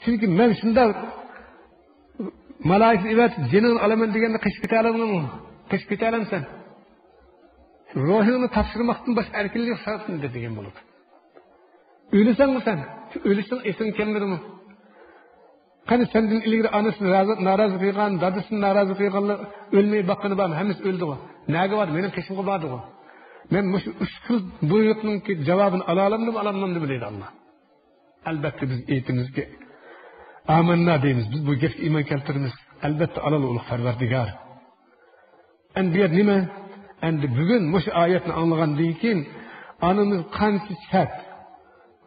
Çünkü men şunda malaika evet cenin alaman degende kışıp kete alamın. Kışıp kete alamsan. Ruhunu tafsırmaktan baş erkinlik sağlasın dediğim bulup. Ölüsen mi sen? Ölüsen esin kelmedi mi? Hani senden ilgili anısını narazı kıygan, dadısını narazı kıyganlı ölmeyi bakını bağım. Hemiz öldü o. Nâge var? Benim keşimde vardı o. Men şu üç kız buyruğunun ki cevabını alalım mı alamam mı bileydi Allah. Elbette biz eğitimiz ki amenna deyimiz. Biz bu gerçek iman keltirimiz. Elbette alalı oluq Perverdigar. Enbiya nime? Endi bugün bu ayetini anlagan deyken anımız kansi sert.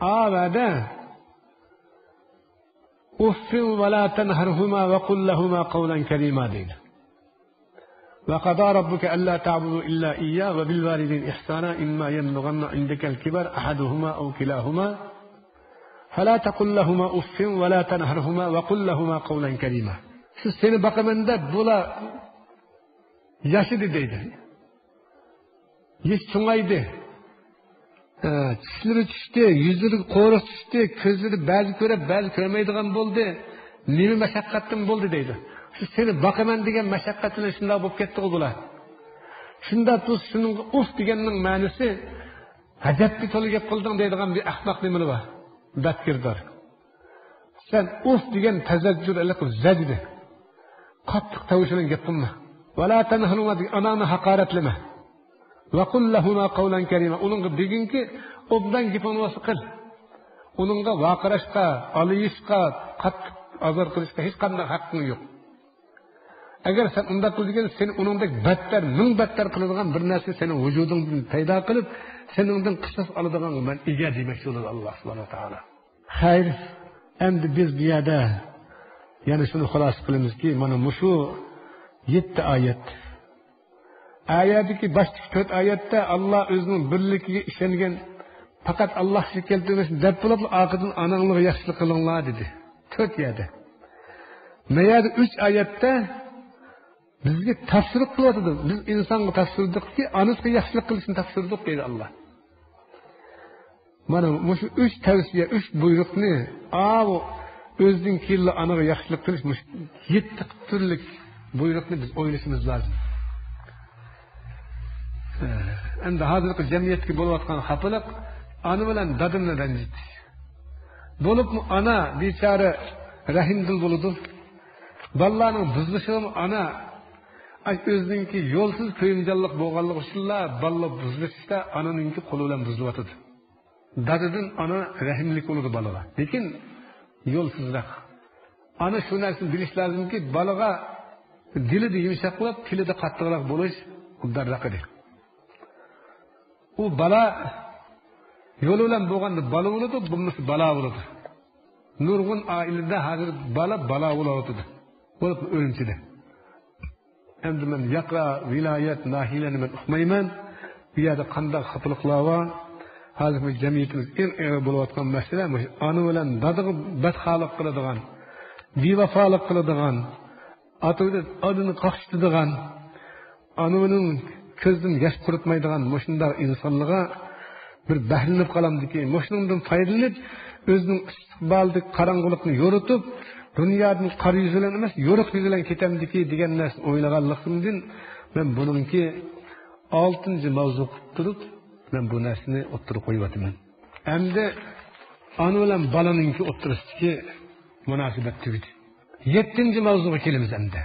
Ağada uffin ve la tenharhuma ve kul lehuma kavlen kerima deydi. Ve qada rabbuke alla ta'budu illa iyyah ve bil validin ihsana imma yeblughanna indekel kibar ahaduhuma aw kilahuma فلا تقل لهما أف ولا تنهرهما وقل لهما قولا كريما. Siz seni bakımında bula yaşıdı deydi. Hiç çoğaydı. Çişleri düştü, yüzleri koğruz düştü, közleri bazı köre bazı körmeydiğen buldu. Nemi meşakkattin buldu deydi. Siz seni bakımın degen meşakkatine şunda bulup kettik bula. Şunda tuz şunun uf degenin manisi hacetli tolu gep kıldın deydiğen bir ahmak demeli var. Batkirdar. Sen uf degen tezeccür ele kıl zeddi. Kattık tavuşunun gepinme. Ve la tenhânûmâ ananı hakaretleme. Ve kul lehûmâ kavlen kerîmâ. Onunla degin ki obdan gepinmesi kıl. Onunla vakıraşka, alıyışka, kattık azar kılışka hiç kandak hakkın yok. Eğer sen onda kıl degen seni onunla better, min better kılıdığın bir narsa senin vücudun peyda kılıp sen ondan kısas alıdığın ben iga demekçi olur Allah subhanahu ta'ala. Hayır, endi biz bir yerde yani şunu xulasa qilamiz ki mana mushu 7 oyat. Ayatdagi başdagi 4 oyatda Alloh o'zining birligiga ishongan faqat Alloh keltirmas deb bo'lib oqidan onanglarga yaxshilik qilinglar dedi. 4 yerda. Mayada 3 oyatda bizga tafsir qilyapti. Biz insonga tafsirdikki, onasiga yaxshilik qilishni tafsirdik deydi Alloh. Mana mushu 3 tavsiya, 3 buyruqni o'zining kirli anaga yaxshilik qilish 7 turlik buyruqni biz o'ylashimiz lozim. Endi hozirgi jamiyatga bo'layotgan xafalik ana bilan dadimni ranjitish. Bo'libmi ana bechora rahimdil bo'ladi. Balalarning buzilishimi ana o'zininki yo'lsiz ko'yimjonlik bo'lganligi uchunlar balla buzilishda ananinki qo'li bilan buzilyotadi. Dadadan ana rahimlik bo'ladi balaga. Lekin yo'lsizroq. Ana shu narsani bilish lozimki, balaga dilida yumshoq bo'lib, tilida qattiqroq bo'lish darraqidir. U bala yo'li bilan bo'lganda bala bo'ladi, bo'lmasa bala bo'ladi. Nurg'un oilada hozir bala bo'layotdi. Bo'lib o'limchida. Endi men yaqra viloyat nahiylarni men uqmayman. Bu yerda qanday xatoliklar bor? Hozirgi jamiyatimiz eng og'ir bo'layotgan masala ana bilan dadaga badxolik qiladigan, bevafolik qiladigan, adini qaqshtadigan, anining ko'zdan yosh quritmaydigan mushundaq insonlarga bir bahrinib qolamdiki, mushundan foydalanib o'zining istiqboldagi qarong'ulikni yo'ritib, dunyoning qora yuzi bilan emas, yo'riq yuzi bilan ketamdiki degan narsani o'ylaganligimdan men buningki 6-mavzu qilib turib ben bu narsani o'ttirib qo'yyapman. Endi ana bilan balaninki o'ttirishdagi munosabat tugadi. 7-mavzuga kelamiz endi.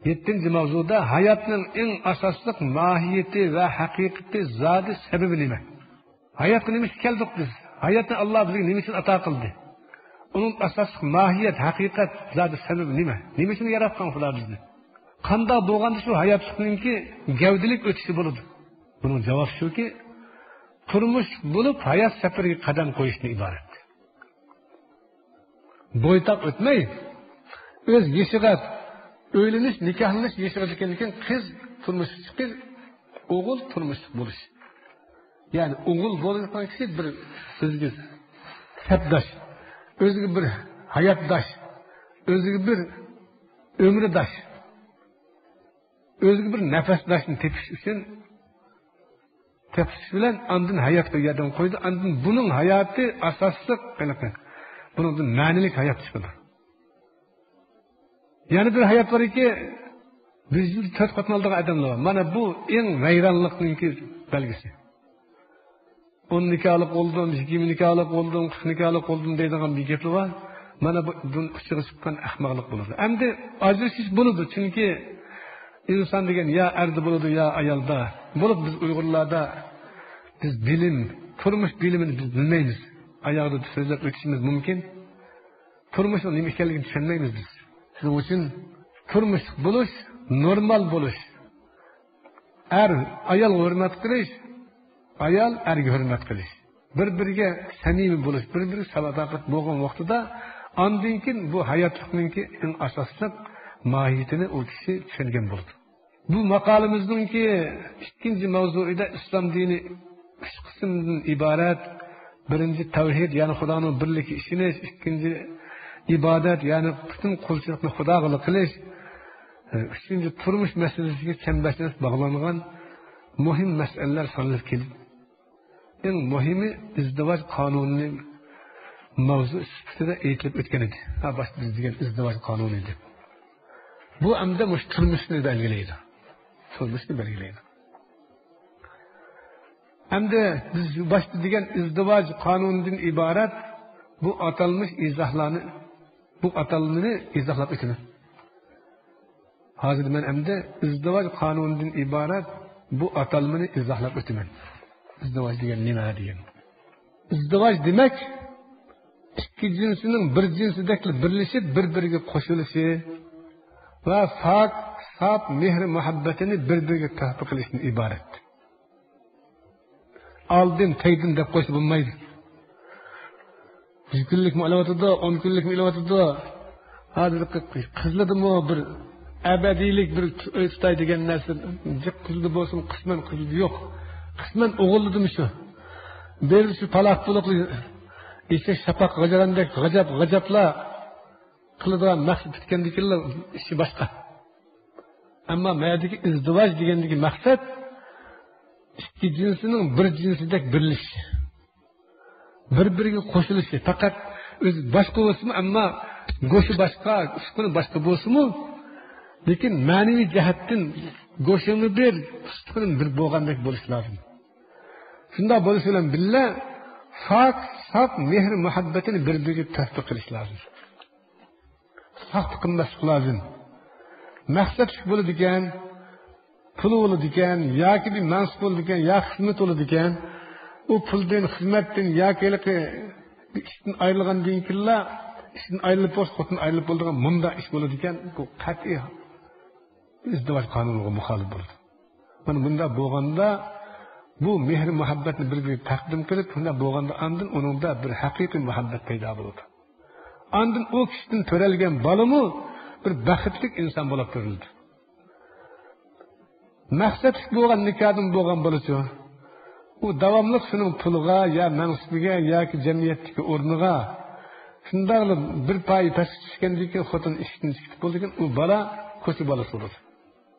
7-mavzuda hayotning eng asosli mohiyati va haqiqati zoti sababi nima? Hayotga nima uchun keldik biz? Hayotni Alloh bizga nima uchun ato qildi? Uning asosli mohiyat, haqiqat zoti sababi nima? Nima uchun yaratgan Xudo bizni? Qanday bo'lganda shu hayotningki gavdilik o'tishi bo'ladi? Bunun cevabı şu ki, turmuş bulup hayat seferiga qadam qo'yishdan iborat. Boytaq o'tmay, o'z yeshiga o'ylanish, nikohlanish yeshiga ekanlikin qiz turmush chiqib, o'g'il turmush bo'lish. Ya'ni o'g'il bo'lgan kishi bir o'ziga sabdosh, o'ziga bir hayotdosh, o'ziga bir umrdosh, o'ziga bir nafasdoshni tepish uchun tepsiz bilan andın hayatga yardım koydu. Andın bunun hayatı asaslık qilib. Bunun ma'nilik hayot chiqadi. Yana bir hayot bor ki, biz to'rt xotin oldigan odamlar bor. Mana bu eng vayronlikning belgisi. 10 nikohlik bo'ldim, 20 nikohlik bo'ldim, 40 nikohlik bo'ldim deydigan bir gap bor. Mana bunun uchiga chiqqan ahmoqlik bo'ladi. Endi ajrashish bo'ladi, chunki inson degan ya erda bo'ladi, ya ayolda. Bo'lib biz Uyg'urlarda biz bilim, turmush bilimini biz bilmaymiz. Ayog'ida so'zlab o'tishimiz mumkin. Turmushning nima ekanligini tushunmaymiz biz. Shuning uchun turmush bo'lish, normal bo'lish. Ayol hurmat qilish, ayol erga hurmat qilish. Bir-biriga samimiy bo'lish, bir-biriga sadoqat bo'lgan vaqtida ondan keyin bu hayotlikninki eng asosli mohiyatini u kishi tushungan bo'ldi. Bu maqolamizningki ikkinchi mavzuida islom dini 3 qismdan iborat. Birinchi tavhid, ya'ni Xudoning birligi ishonish, ikkinchi ibodat, ya'ni butun qulchilikni Xudoga qilish, uchinchi turmush masalasiga chambarchas bog'langan muhim masalalar sanalib keldi. Eng muhimi izdivoj qonunining mavzu sifatida aytilib o'tgan edi. Boshda biz degan izdivoj qonuni edi. Bu hamda turmushni belgilaydi. Turmushni belgilaydi. Hamda biz boshda degan izdivoj qonunidan iborat bu atalmış izohlarni izohlab o'taman. Hozir men hamda izdivoj qonunidan iborat bu atalmani izohlab o'taman. İzdivoj degan nima degan? İzdivoj demak ikki jinsining bir jinsidek birlashib, bir-biriga qo'shilishi va saf mehr muhabbatini bir-biriga tahqiq qilishdan iborat. Aldin taydin deb qo'shib bo'lmaydi. 100 kunlikmi alayotdi, 10 kunlikmi alayotdi. Hozir qizladimi bir abadiylik bir o'tay degan narsa qizli bo'lsin, qisman qizli yo'q. Qisman o'g'illadimi shu. Berib shu paloq puliqli eshak shafaq g'ajarandek g'ajablar qiladigan maqsad tutgandikilar ishi boshqa. Ammo mayadagi izdivoj degandagi maqsad ikki jinsining bir jinsidek birlashishi. Bir-biriga qo'shilishi. Faqat o'zi boshqa bo'lsin, ammo go'shi boshqa, ustuni boshqa bo'lsin-mu? Lekin ma'naviy jihatdan go'shini bir, ustuni bir bo'lgandek bo'lishi lozim. Shunda bo'lishi bilan billa saf mehr muhabbatini bir-biriga tatbiq qilish lozim. Saf qilmaslik lozim. Maqsad shu bo'ladi ekan, pul bo'ladi ekan, yoki bir mansub bo'ladi ekan, yoki xizmat bo'ladi ekan. U puldan, xizmatdan yoki ishdan ayrilgandan keyin ishdan ayrilib bo'lsa, xotin ayrilib bo'ladigan bunda ish bo'ladi ekan, bu qat'iy izdivoj qonuniga muxolif bo'ladi. Mana bunda bo'lganda bu mehr muhabbatni bir-biriga taqdim qilib, bunda bo'lganda andin uningda bir haqiqiy muhabbat paydo bo'ladi. Andin u kishidan to'ralgan bolami bir baxtli inson bo'lib ko'rildi. Maqsad bo'lgan nikohdan bo'lgan bo'lishi u davomli shuning puliga ya mansubiga yoki jamiyatdagi o'rniga shunday bir pay pastga tushgandan keyin xotin ishdan chiqib bo'lgan u bola ko'si bolasi bo'ladi.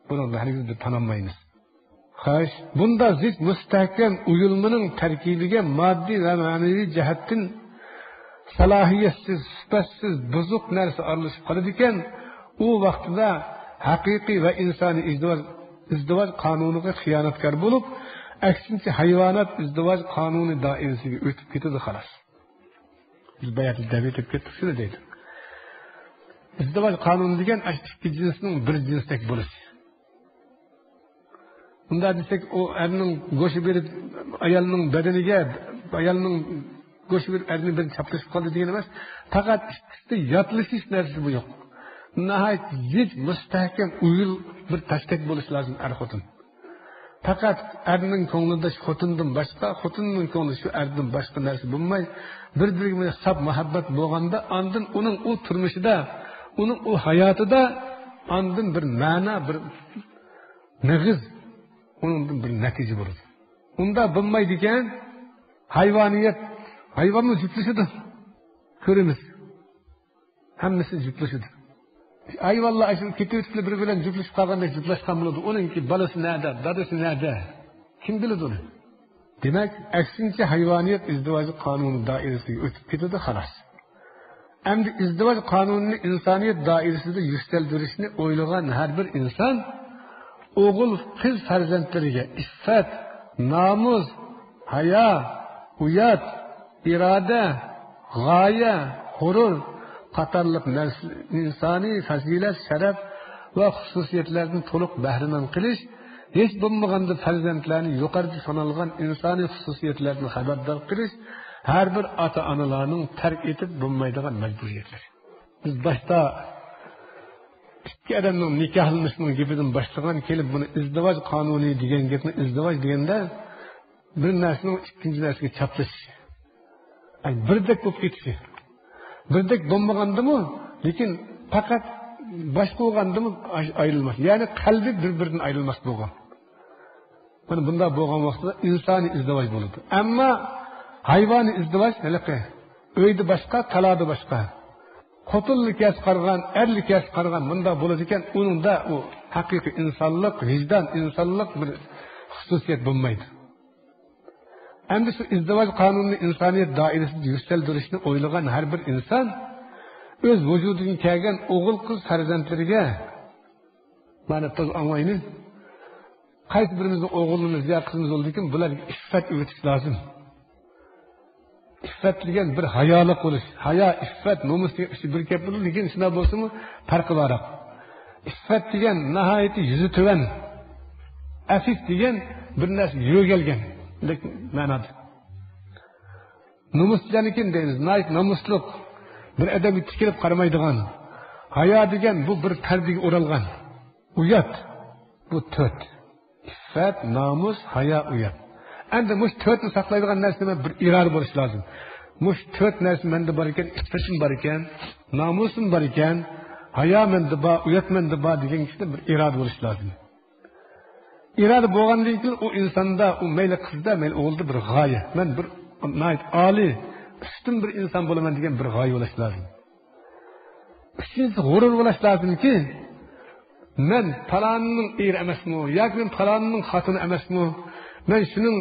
Buni hargiz biz tanolmaymiz. Xo'sh, bunda zid mustahkam uyulmaning tarkibiga moddiy va ma'naviy jihatdan salohiyatsiz, sifatsiz, buzuq narsa aralashib qoladi ekan, u vaqtida haqiqiy va insoniy izdivoj qonuniga xiyonatkor bo'lib, aksincha hayvonot izdivoj qonuni doirasiga o'tib ketadi xolos. Biz bayatli davet etib ketdik shuni deydi. Izdivoj qonuni degan ikki jinsning bir jinsdek bo'lishi. Bunda desak, o erning go'shi berib ayolning badaniga, ayolning go'shi berib erning bir chaplashib qoldi degan emas. Faqat ikkisida yotlishish narsasi bu yo'q. Nihayat zid mustahkam uyul bir tashkil bo'lishi lozim er xotin. Faqat erning ko'nglida xotindan boshqa, xotinning ko'nglida shu erdan boshqa narsa bo'lmay, bir-biriga saf muhabbat bo'lganda, andin uning u turmushida, uning u hayotida andin bir ma'no, bir nig'iz, uningdan bir natija bo'ladi. Unda bo'lmaydi ekan, hayvonmi juplashadi. Ko'ramiz. Hammasi juplashadi. Hayvonlar shu ketib bir bilan juplashib qolganda juplashgan bo'ladi. Uningki balasi nerede, dadasi nerede? Kim biladi uni? Demak, aksincha hayvoniyat izdivoji qonuni doirasiga o'tib ketadi xolos. Endi izdivoj qonunini insoniyat doirasida yuksaltirishni o'ylagan har bir inson o'g'il qiz farzandlariga iffat, nomus, hayo, uyat, iroda, g'oya, g'urur qatorliq insoniy fazilat, sharaf va xususiyatlardan to'liq bahramand qilish, hech bo'lmaganda farzandlarni yuqorida sanalgan insoniy xususiyatlarni xabardor qilish har bir ota-onalarning tark etib bo'lmaydigan majburiyatlar. Biz boshda ikki odamning nikohlanishining gapidan boshlagan kelib buni izdivoj qonuni degan gapni izdivoj deganda bir narsaning ikkinchi narsaga chaplashish. Birdek bo'lib ketishi. Birdek bo'lmagandimi, lekin faqat boshqa bo'lgandimi ayrilmas. Ya'ni qalbi bir-biridan ayrilmas bo'lgan. Mana bunda bo'lgan vaqtda insoniy izdivoj bo'ladi. Ammo hayvoniy izdivoj haliqi uyda boshqa, talada boshqa. Xotinlik yasqargan, erlik yasqargan bunda bo'ladi ekan, uningda u haqiqiy insonlik, vijdon, insonlik bir xususiyat bo'lmaydi. Endi shu izdivoj qonunini insoniyat doirasida yuksaltirishni o'ylagan har bir inson o'z vujudiga kelgan o'g'il qiz farzandlariga mana to'z anglayni qaysi birimizning o'g'limiz yo qizimiz bo'ldi ekan bularga iffat o'rgatish lozim. İffat degan bir hayoliq bo'lish, hayo, iffat, nomus degan bir gap bo'ladi, lekin shunday bo'lsa-mu farqi bor. Iffat degan nihoyatda yuzi tuvan, afif degan bir narsa yo'galgan ma'noda. Nomus degan deymiz, nomusliq, bir odamga tikilib qaramaydigan. Hayo degan bu bir pardaga o'ralgan. Uyat bu to'rt. Iffat, nomus, hayo, uyat. Endi mush to'rtni saqlaydigan narsa bir iroda bo'lish lozim. Mush to'rt narsa menda bor ekan, iffatim bor ekan, nomusim bor ekan, hayo menda bor, uyat menda bor degan kishida bir iroda bo'lish lozim. Iroda bo'lgandan keyin u insonda, u mayli qizda, mayli o'g'ilda bir g'oya, men bir oliy, ustun bir inson bo'laman degan bir g'oya bo'lish lozim. Uchinchisi g'urur bo'lish lozimki, men falonning eri emasmi, yoki men falonning xotini emasmi? Men shuning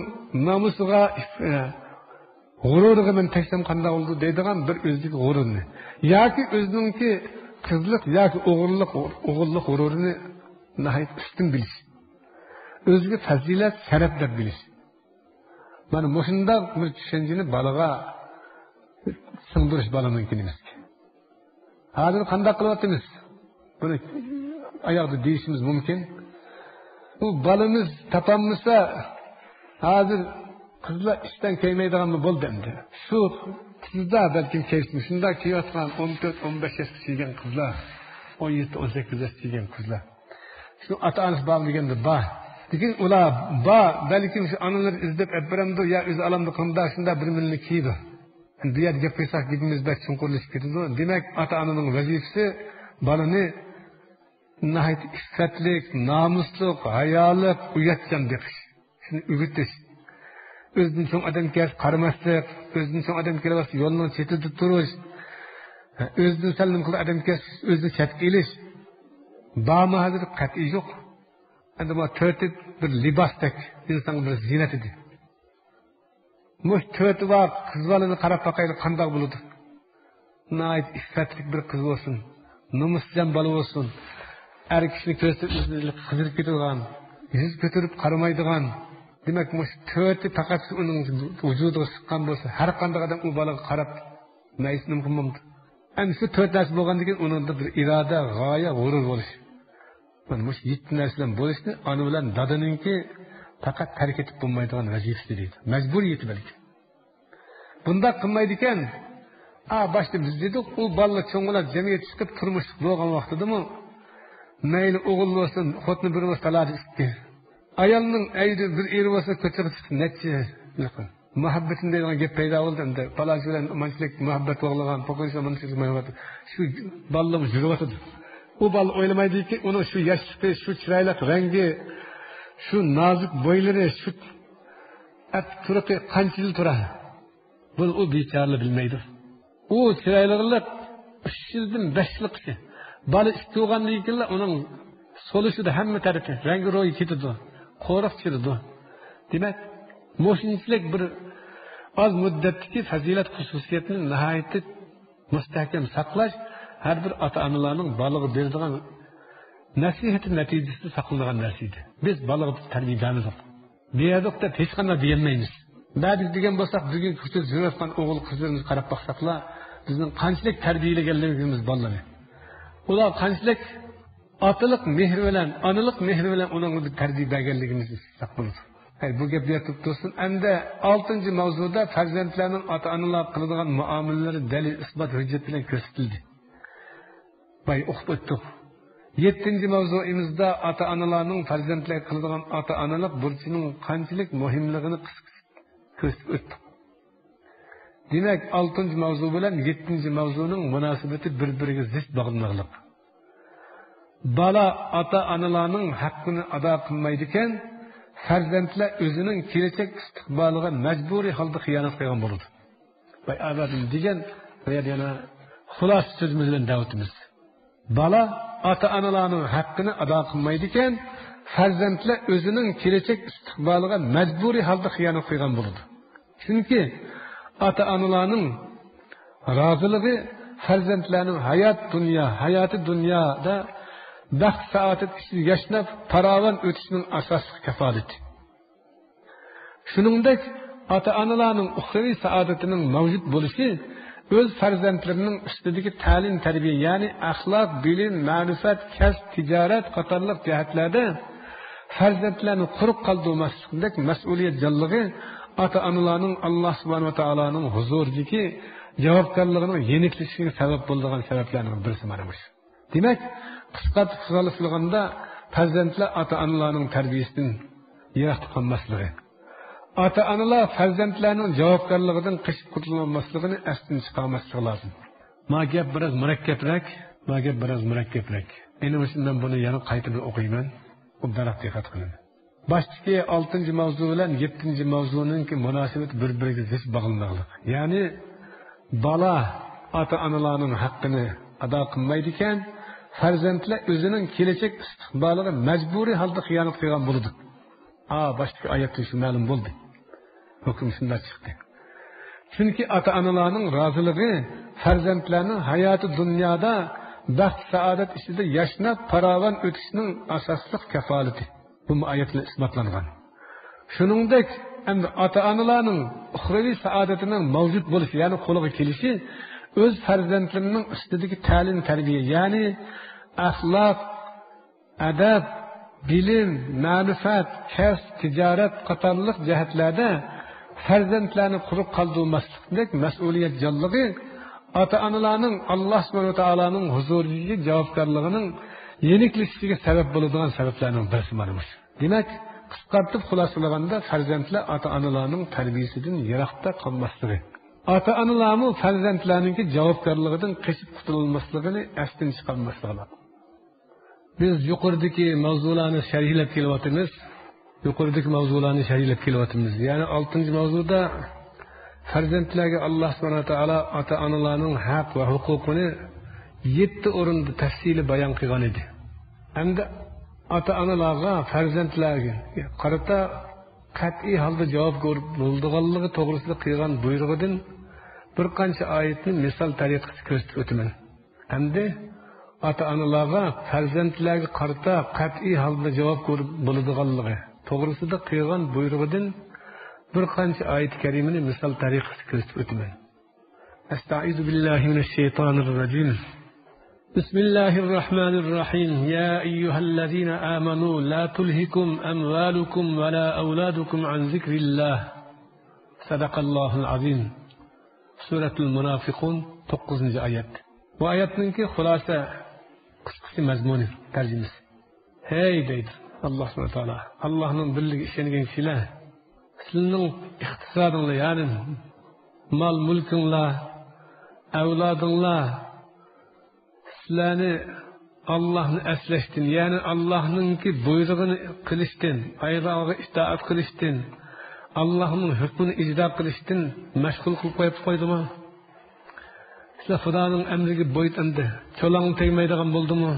nomusiga, g'ururiga men teksam qanday bo'ldi deydigan bir o'zlik g'ururni yoki o'zininki qizlik yoki o'g'illik g'ururini nihoyat ustun bilish, o'ziga fazilat, sharaf deb bilish. Mana shunday bir tushunchani bolaga singdirish bola mumkin emas. Hozir qanday qilyapmiz? Buni oyoqda deyishimiz mumkin. Bu balamiz topolmasa hozir qizlar ishdan kelmaydigan bo'ldi endi. Shu qizlar balkim kelsin. Shunday kelayotgan 14-15 yoshga kelgan qizlar, 17-18 yoshga kelgan qizlar. Shu ota-onasi bor deganda bor. Lekin ular bor, balkim shu onalar izlab abramdi yo o'zi alamda qanda shunda bir millik kiydi. Bu yerga gap qilsak gapimiz bak chunqurlashib ketadi. Demak, ota-onaning vazifasi balani nihoyat iffatlik, nomusli, hayoliq, uyatchan beqish. Shuni o'g'itish. O'zidan so'ng odamga qaramaslik, o'zidan so'ng odam kelsa yo'lning chetida turish, o'zidan salom qilib odamga o'zini chatga ilish. Ba'ma hozir qat'iy yo'q. Endi bu to'rt bir libosdek inson bir ziynat edi. Mush to'rt va qiz bolani qarab boqaylik qanday bo'ladi. Nihoyat iffatli bir qiz bo'lsin, nomuschan bola bo'lsin. Er kishini ko'rsatib qizirib ketadigan, yuz ko'tarib qaramaydigan. Demak, mush to'rti faqat uning vujudiga chiqqan bo'lsa, har qanday odam u bolaga qarab nayis mumkin bo'lmaydi. Endi shu to'rt narsa bo'lgandan keyin uningda bir iroda, g'oya, g'urur bo'lish. Mana mush yetti narsadan bo'lishni ona bilan dadaninki faqat tark etib bo'lmaydigan vazifasi deydi. Majburiyati balki. Bunda qilmaydi ekan, boshda biz dedik, u bolalar cho'ng'ilab jamiyat chiqib turmush bo'lgan vaqtidami mayli o'g'il bo'lsin, xotini bir bo'lsa taladi ikki. Ayolning ayri bir eri bo'lsa ko'chaga chiqib necha muhabbatin deydigan gap paydo bo'ldi endi. Falon bilan manchilik, muhabbat bog'lagan, po'qishga manchilik muhabbat. Shu bolalar yuribdi. U bola o'ylamaydi-ki, uni shu yoshlikda, shu chiroyli rangi, shu nozik bo'ylari, shu turqi qancha yil turadi. Buni u bechoralik bilmaydi. U chiroylilik 3 yildan 5 yilgacha. Bola istigandan keyin uning solishida hamma tarafi rangi ro'yi ketadi. Qo'riq chirdi. Demak, mo'shinchilik bir oz muddatdagi fazilat xususiyatini nihoyatda mustahkam saqlash har bir ota-onalarning bolaga beradigan nasihati natijasida saqlangan narsa edi. Biz bolaga tarbiya berdik. Berdik deb hech qanday bermaymiz. Berdik degan bo'lsak, bugun kuchsiz yurayotgan o'g'il qizlarimizni qarab baqsaqlar, bizning qanchalik tarbiyalaganligimiz bolalarni. Ular qanchalik otalik mehr bilan, onalik mehr bilan ularga tarbiya berganligimizni saqlaydi. Bu gap yetib tursin. Endi 6-mavzuda farzandlarning ota-onalar qiladigan muomalalari dalil, isbot, hujjat bilan ko'rsatildi. Bay o'qib o'tdik. 7-mavzuimizda ota-onalarning farzandlarga qiladigan ota-onalik burchining qanchalik muhimligini ko'rsatib o'tdik. Demak, 6-mavzu bilan 7-mavzuning munosabati bir-biriga zid bog'liqlik. Bola ota-onalarning haqqini ado qilmaydi ekan, farzandlar o'zining kelajak istiqboliga majburiy holda xiyonat qilgan bo'ladi. Bay abadim degan yana xulos so'zimiz bilan davatimiz. Bola ota-onalarning haqqini ado qilmaydi ekan, farzandlar o'zining kelajak istiqboliga majburiy holda xiyonat qilgan bo'ladi. Chunki ota-onalarning roziligi farzandlarning hayoti dunyoda baxt saodat ichida yashnab farovon o'tishning asosiy kafolati. Shuningdek, ota-onalarning uxraviy saodatining mavjud bo'lishi o'z farzandlarining ustidagi ta'lim tarbiya, ya'ni axloq, bilim, ma'rifat, kasb, tijorat qatorliq jihatlarda farzandlarni quruq qoldirmaslikdek mas'uliyatjonligi ota-onalarning Alloh subhanahu va taoloning huzuridagi javobgarligining yeniklishiga sabab bo'lgan sabablarning birisi mana shu. Demak, qisqartib qilganda farzandlar ota-onalarning tarbiyasidan yiroq qolmasligi, ota-onalar farzandlarning javobgarligidan qishib qutulmasligini aslan chiqarmasligi lozim. Ma gap biroz murakkabroq. Endi shundan buni yana qaytib o'qiyman. Obdanoq diqqat qiling. Baştaki 6-mavzu bilan 7-mavzuning munosabati bir-biriga zid bog'liqlik. Ya'ni bola ota-onalarning haqqini ado qilmaydi ekan, farzandlar o'zining kelajak istiqboliga majburiy holda xiyonat qilgan bo'ladi. Baştaki oyatda shu ma'lum bo'ldi. Hukm shunday chiqdi. Chunki ota-onalarning roziligi farzandlarning hayoti dunyoda baxt saodat ichida yashnab farovon o'tishning asosli kafolati. Bu oyat bilan isbotlangan. Shuningdek, endi ota-onalarning uxraviy saodatining mavjud bo'lishi, ya'ni qo'liga kelishi o'z farzandlarining ustidagi ta'lim tarbiya, ya'ni axloq, adab, bilim, ma'rifat, kasb, tijorat qatorliq jihatlarda farzandlarni quruq qoldirmaslikdek mas'uliyatjonligi ota-onalarning Alloh subhanahu va taoloning huzuridagi javobgarligining yeniklishiga sabab bo'ladigan sabablarning birisi mana shu. Demak, qisqartib xulosalaganda farzandlar ota-onalarning tarbiyasidan yiroqda qolmasligi, ota-onalarning farzandlarning javobgarligidan qishib qutulmasligini asdan chiqarmasligi. Biz yuqoridagi mavzularni sharhlab kelyapmiz. Ya'ni 6-mavzuda farzandlarga Alloh subhanahu va taolo ota-onalarning haq va huquqini 7 o'rinda tafsili bayon qilgan edi. Endi ota-onalarga, farzandlarga qarata qat'iy holda javob bo'lganligi to'g'risida qilgan buyrug'idan bir qancha oyatni misol tariqasida ko'rsatib o'taman. Endi ota-onalarga, farzandlarga qarata qat'iy holda javob bo'ladiganligi to'g'risida qilgan buyrug'idan bir qancha oyat karimani misol tariqasida ko'rsatib o'taman. Estaizu billahi minash shaytonir rojim. بسم الله الرحمن الرحيم يا أيها الذين آمنوا لا تلهكم أموالكم ولا أولادكم عن ذكر الله صدق الله العظيم. سورة المنافقون 9. آيات. وآياتنك خلاصة قصة مضمون ترجمة. هاي deydi Allah subhanahu wa ta'ala. Allah'ın birliği işlenigen kişiler sizning iqtisodinglar, ya'ni mol mulkinglar, avlodinglar sizlarni Allohni aslashdan, ya'ni Allohninki buyrug'ini qilishdan, ayrog'iga itoat qilishdan, Allohning hukmini ijro qilishdan mashg'ul qilib qo'ydimi? Sizlar Xudoning amriga bo'ysundi, cho'lang tegmaydigan bo'ldimi?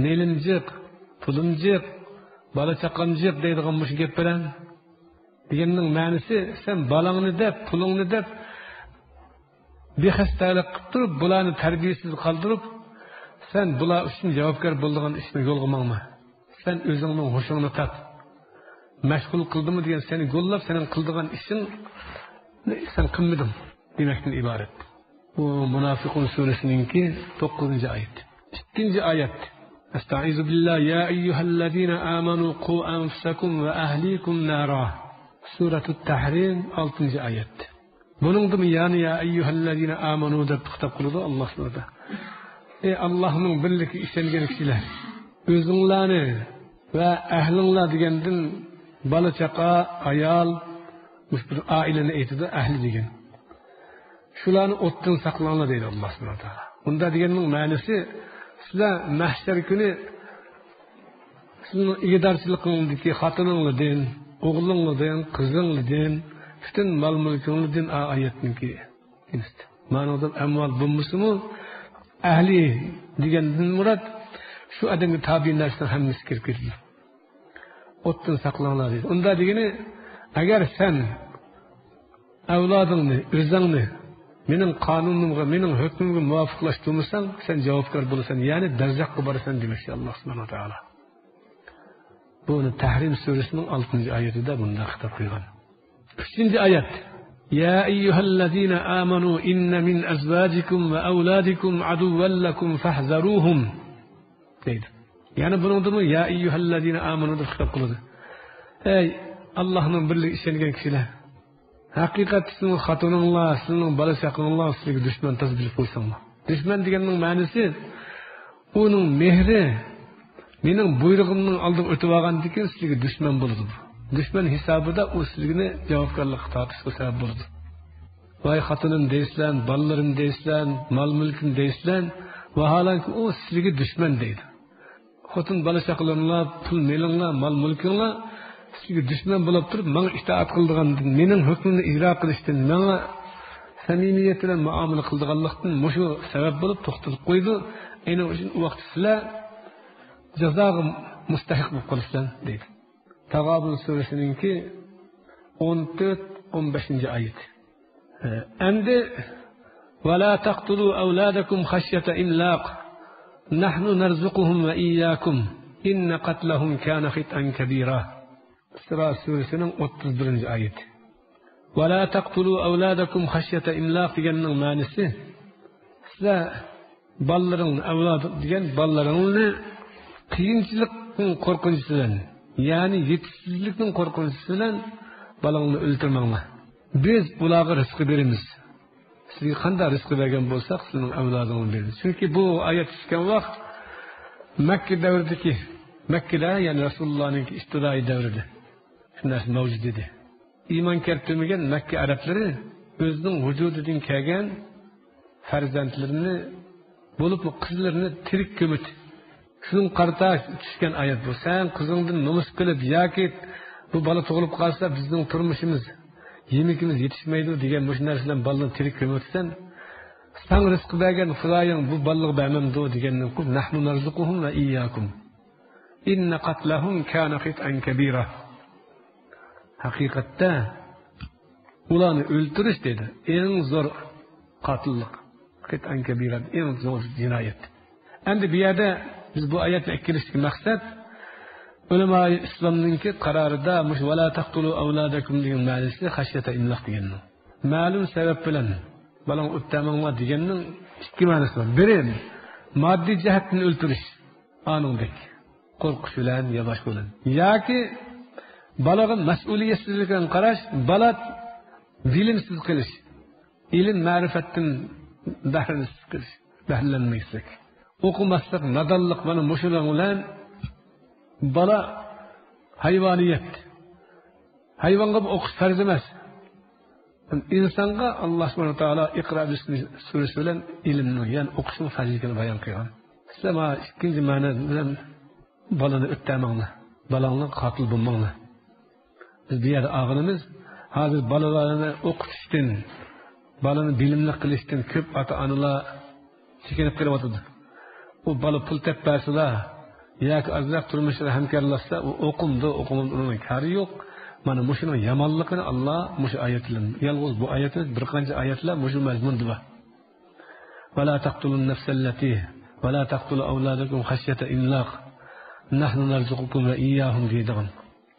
Nelimjiq, pulimjiq, bola chaqamjiq deydigan mush gap bilan deganning ma'nosi sen bolangni deb, pulingni deb bexastalik qilib turib bularni tarbiyasiz qoldirib sen bular uchun javobgar bo'lgan ishni yo'lga mangma. Sen o'zingning hoshingni tat. Mashg'ul qildimi degan seni go'llab sening qildigan ishing sen qilmading demakdan iborat. Bu Munofiqun surasininki 9-oyat. 2-oyat. Estaizu billah ya eyyuhallazina amanu qu anfusakum va ahlikum nara. Suratul Tahrim 6-oyat. Buningda yani ya eyyuhallazina amanu deb xitob qildi Alloh subhanahu. Ey Allohning birligi ishongan kishilar, o'zinglarni va ahlinglar degandan bola chaqa, ayol, bir oilani aytadi, ahli degan. Shularni o'tdan saqlanglar deydi Alloh subhanahu va taolo. Bunda deganning ma'nosi sizlar mahshar kuni sizning ig'dorchiligingizga xotiningizdan, o'g'lingizdan, qizingizdan, bütün mal mulkingizdan oyatniki. Ma'noda amval bo'lmasimi ahli degandan murod shu odamga tabi narsa hammasi kirib ketdi. O'tdan saqlanglar deydi. Unda degani agar sen avlodingni, o'zingni mening qonunimga, mening hukmimga muvofiqlashtirmasang, sen javobgar bo'lasan, ya'ni darzoqqa borasan demoqchi Alloh subhanahu va taolo. Buni Tahrim surasining 6-oyatida bunda xitob qilgan. 3-oyat. Ya eyyuhallazina amanu inna min azwajikum va auladikum aduwwan lakum fahzaruhum. Deydi. Yani bunun ya eyyuhallazina amanu deb xitob qiladi. Ey Allohning birligiga ishongan kishilar, haqiqat sizning xotininglar, sizning bola chaqanglar sizga dushman tasbih qo'ysanglar. Dushman deganning ma'nosi uning mehri mening buyrug'imning oldiga o'tib olgandan keyin sizga dushman bo'ladi. Dushman hisobida u sizga javobgarlikka tortishga sabab bo'ladi. Voy xotinim deysizlar, bolalarim deysizlar, mol-mulkim deysizlar, vaholanki u sizga dushman deydi. Xotin bola chaqalaringlar, pul melinglar, mol-mulkinglar sizga dushman bo'lib turib, menga itoat qildigandan, mening hukmimni ijro qilishdan, menga samimiyat bilan muomala qildiganlikdan mushu sabab bo'lib to'xtalib qo'ydi. Aynan o'sha vaqt sizlar jazoga mustahiq bo'lib qolasizlar deydi. Tag'abun surasininki 14-15-oyat. Endi va la taqtulu awladakum khashyata imlaq. Nahnu narzuquhum va iyyakum. Inna qatlahum kana khit'an kabira. Isra surasining 31-oyat. Va la taqtulu awladakum khashyata imlaq deganning ma'nosi sizlar bolalarning avlod degan bolalaringni qiyinchilikning qo'rqinchidan, ya'ni yetishsizlikning qo'rqinchidan bolangni o'ltirmanglar. Biz ularga rizq beramiz. Sizga qanday rizq bergan bo'lsak, sizning avlodingizni beramiz. Chunki bu oyat tushgan vaqt Makka davridagi Makkada, ya'ni Rasulullohning ibtidoiy davrida shunday mavjud edi. Iymon keltirmagan Makka arablari o'zining vujudidan kelgan farzandlarini bo'lib qizlarini tirik ko'mit. Shuning qarta tushgan oyat bu. Sen qizingdan nomus qilib yoki bu bola tug'ilib qolsa bizning turmushimiz, yemikimiz yetishmaydi degan bu narsadan bolani tirik ko'mitsan, sen rizq bergan Xudoying bu bolaga bermamdi degandan ku nahnu narzuquhum va iyyakum. Inna qatlahum kana khit'an kabira. Haqiqatda ularni o'ldirish dedi eng zo'r qotillik. Khit'an kabira eng zo'r jinoyat. Endi bu yerda biz bu oyatni kelishlik maqsad ulamo islomninki qarorida mush vala taqtulu avladakum degan ma'nosi xashyata imloq deganni. Ma'lum sabab bilan balang o'ttamanglar deganning ikki ma'nosi bor. Biri moddiy jihatdan o'ldirish, aningdek qo'rqish bilan yo boshqa bilan. Yoki balaga mas'uliyatsizlikdan qarash, bala bilimsiz qilish, ilm ma'rifatdan dahrsiz qilish, dahrlanmaylik. O'qimaslik, nadonlik mana mushular bilan bala hayvoniyat. Hayvonga o'qish farz emas. İnsonga Alloh subhanahu va taolo Iqro surasi bilan ilmni, ya'ni o'qishning fazilatini bayon qilgan. Sizlar mana ikkinchi ma'no bilan balani o'ttamanglar, balangni qotil bo'lmanglar. Biz bu yerda og'inimiz hozir balalarni o'qitishdan, balani bilimli qilishdan ko'p ota-onalar chekinib qolyapti. U bola pul tepasilar yoki azroq turmushida hamkorlashsa, u o'qimning kari yo'q. Mana mushuning yomonligini Alloh mush oyat bilan, yalnız bu oyatda bir qancha oyatlar mush mazmunda bor. ولا تقتلوا النفس التي ولا تقتلوا أولادكم خشية إملاق نحن نرزقكم وإياهم deydigan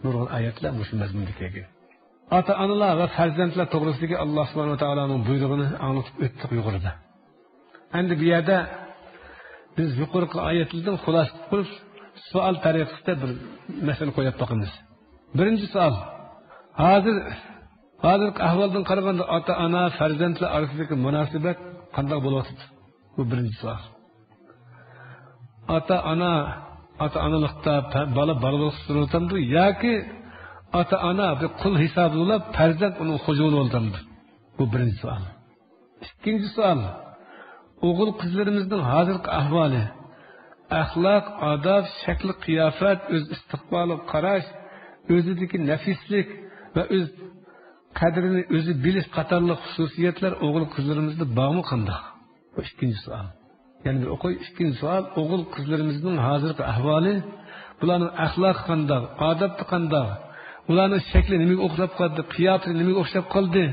nurg'un oyatlar shu mazmunda kelgan. Ota-onalar va farzandlar to'g'risidagi Alloh subhanahu va taoloning buyrug'ini anglitib o'tdik yuqorida. Endi bu yerda biz yuqorqi oyatlardan xulosa qilib savol tariqasida bir masala qo'yib boqamiz. Birinchi savol. Hozirgi ahvoldan qaraganda ota-ona farzandlar orasidagi munosabat qanday bo'lyapti? Bu birinchi savol. Ota-onalikda bola bolalikda yoki ota-ona bir qul hisoblab farzand uning xo'jayini bo'ldimi? Bu birinchi savol. Ikkinchi savol. O'g'il qizlarimizning hozirgi ahvoli, axloq, odob, shakl, qiyofat, o'z istiqboli, qarash, o'zidagi nafislik va o'z qadrini o'zi bilish qatorli xususiyatlar o'g'il qizlarimizda bormi qanday? Bu ikkinchi savol. Ya'ni bir o'qiy ikkinchi savol, o'g'il qizlarimizning hozirgi ahvoli, bularning axloqi qanday, odobi qanday, ularning shakli nimaga o'xshab qoldi, qiyofati nimaga o'xshab qoldi?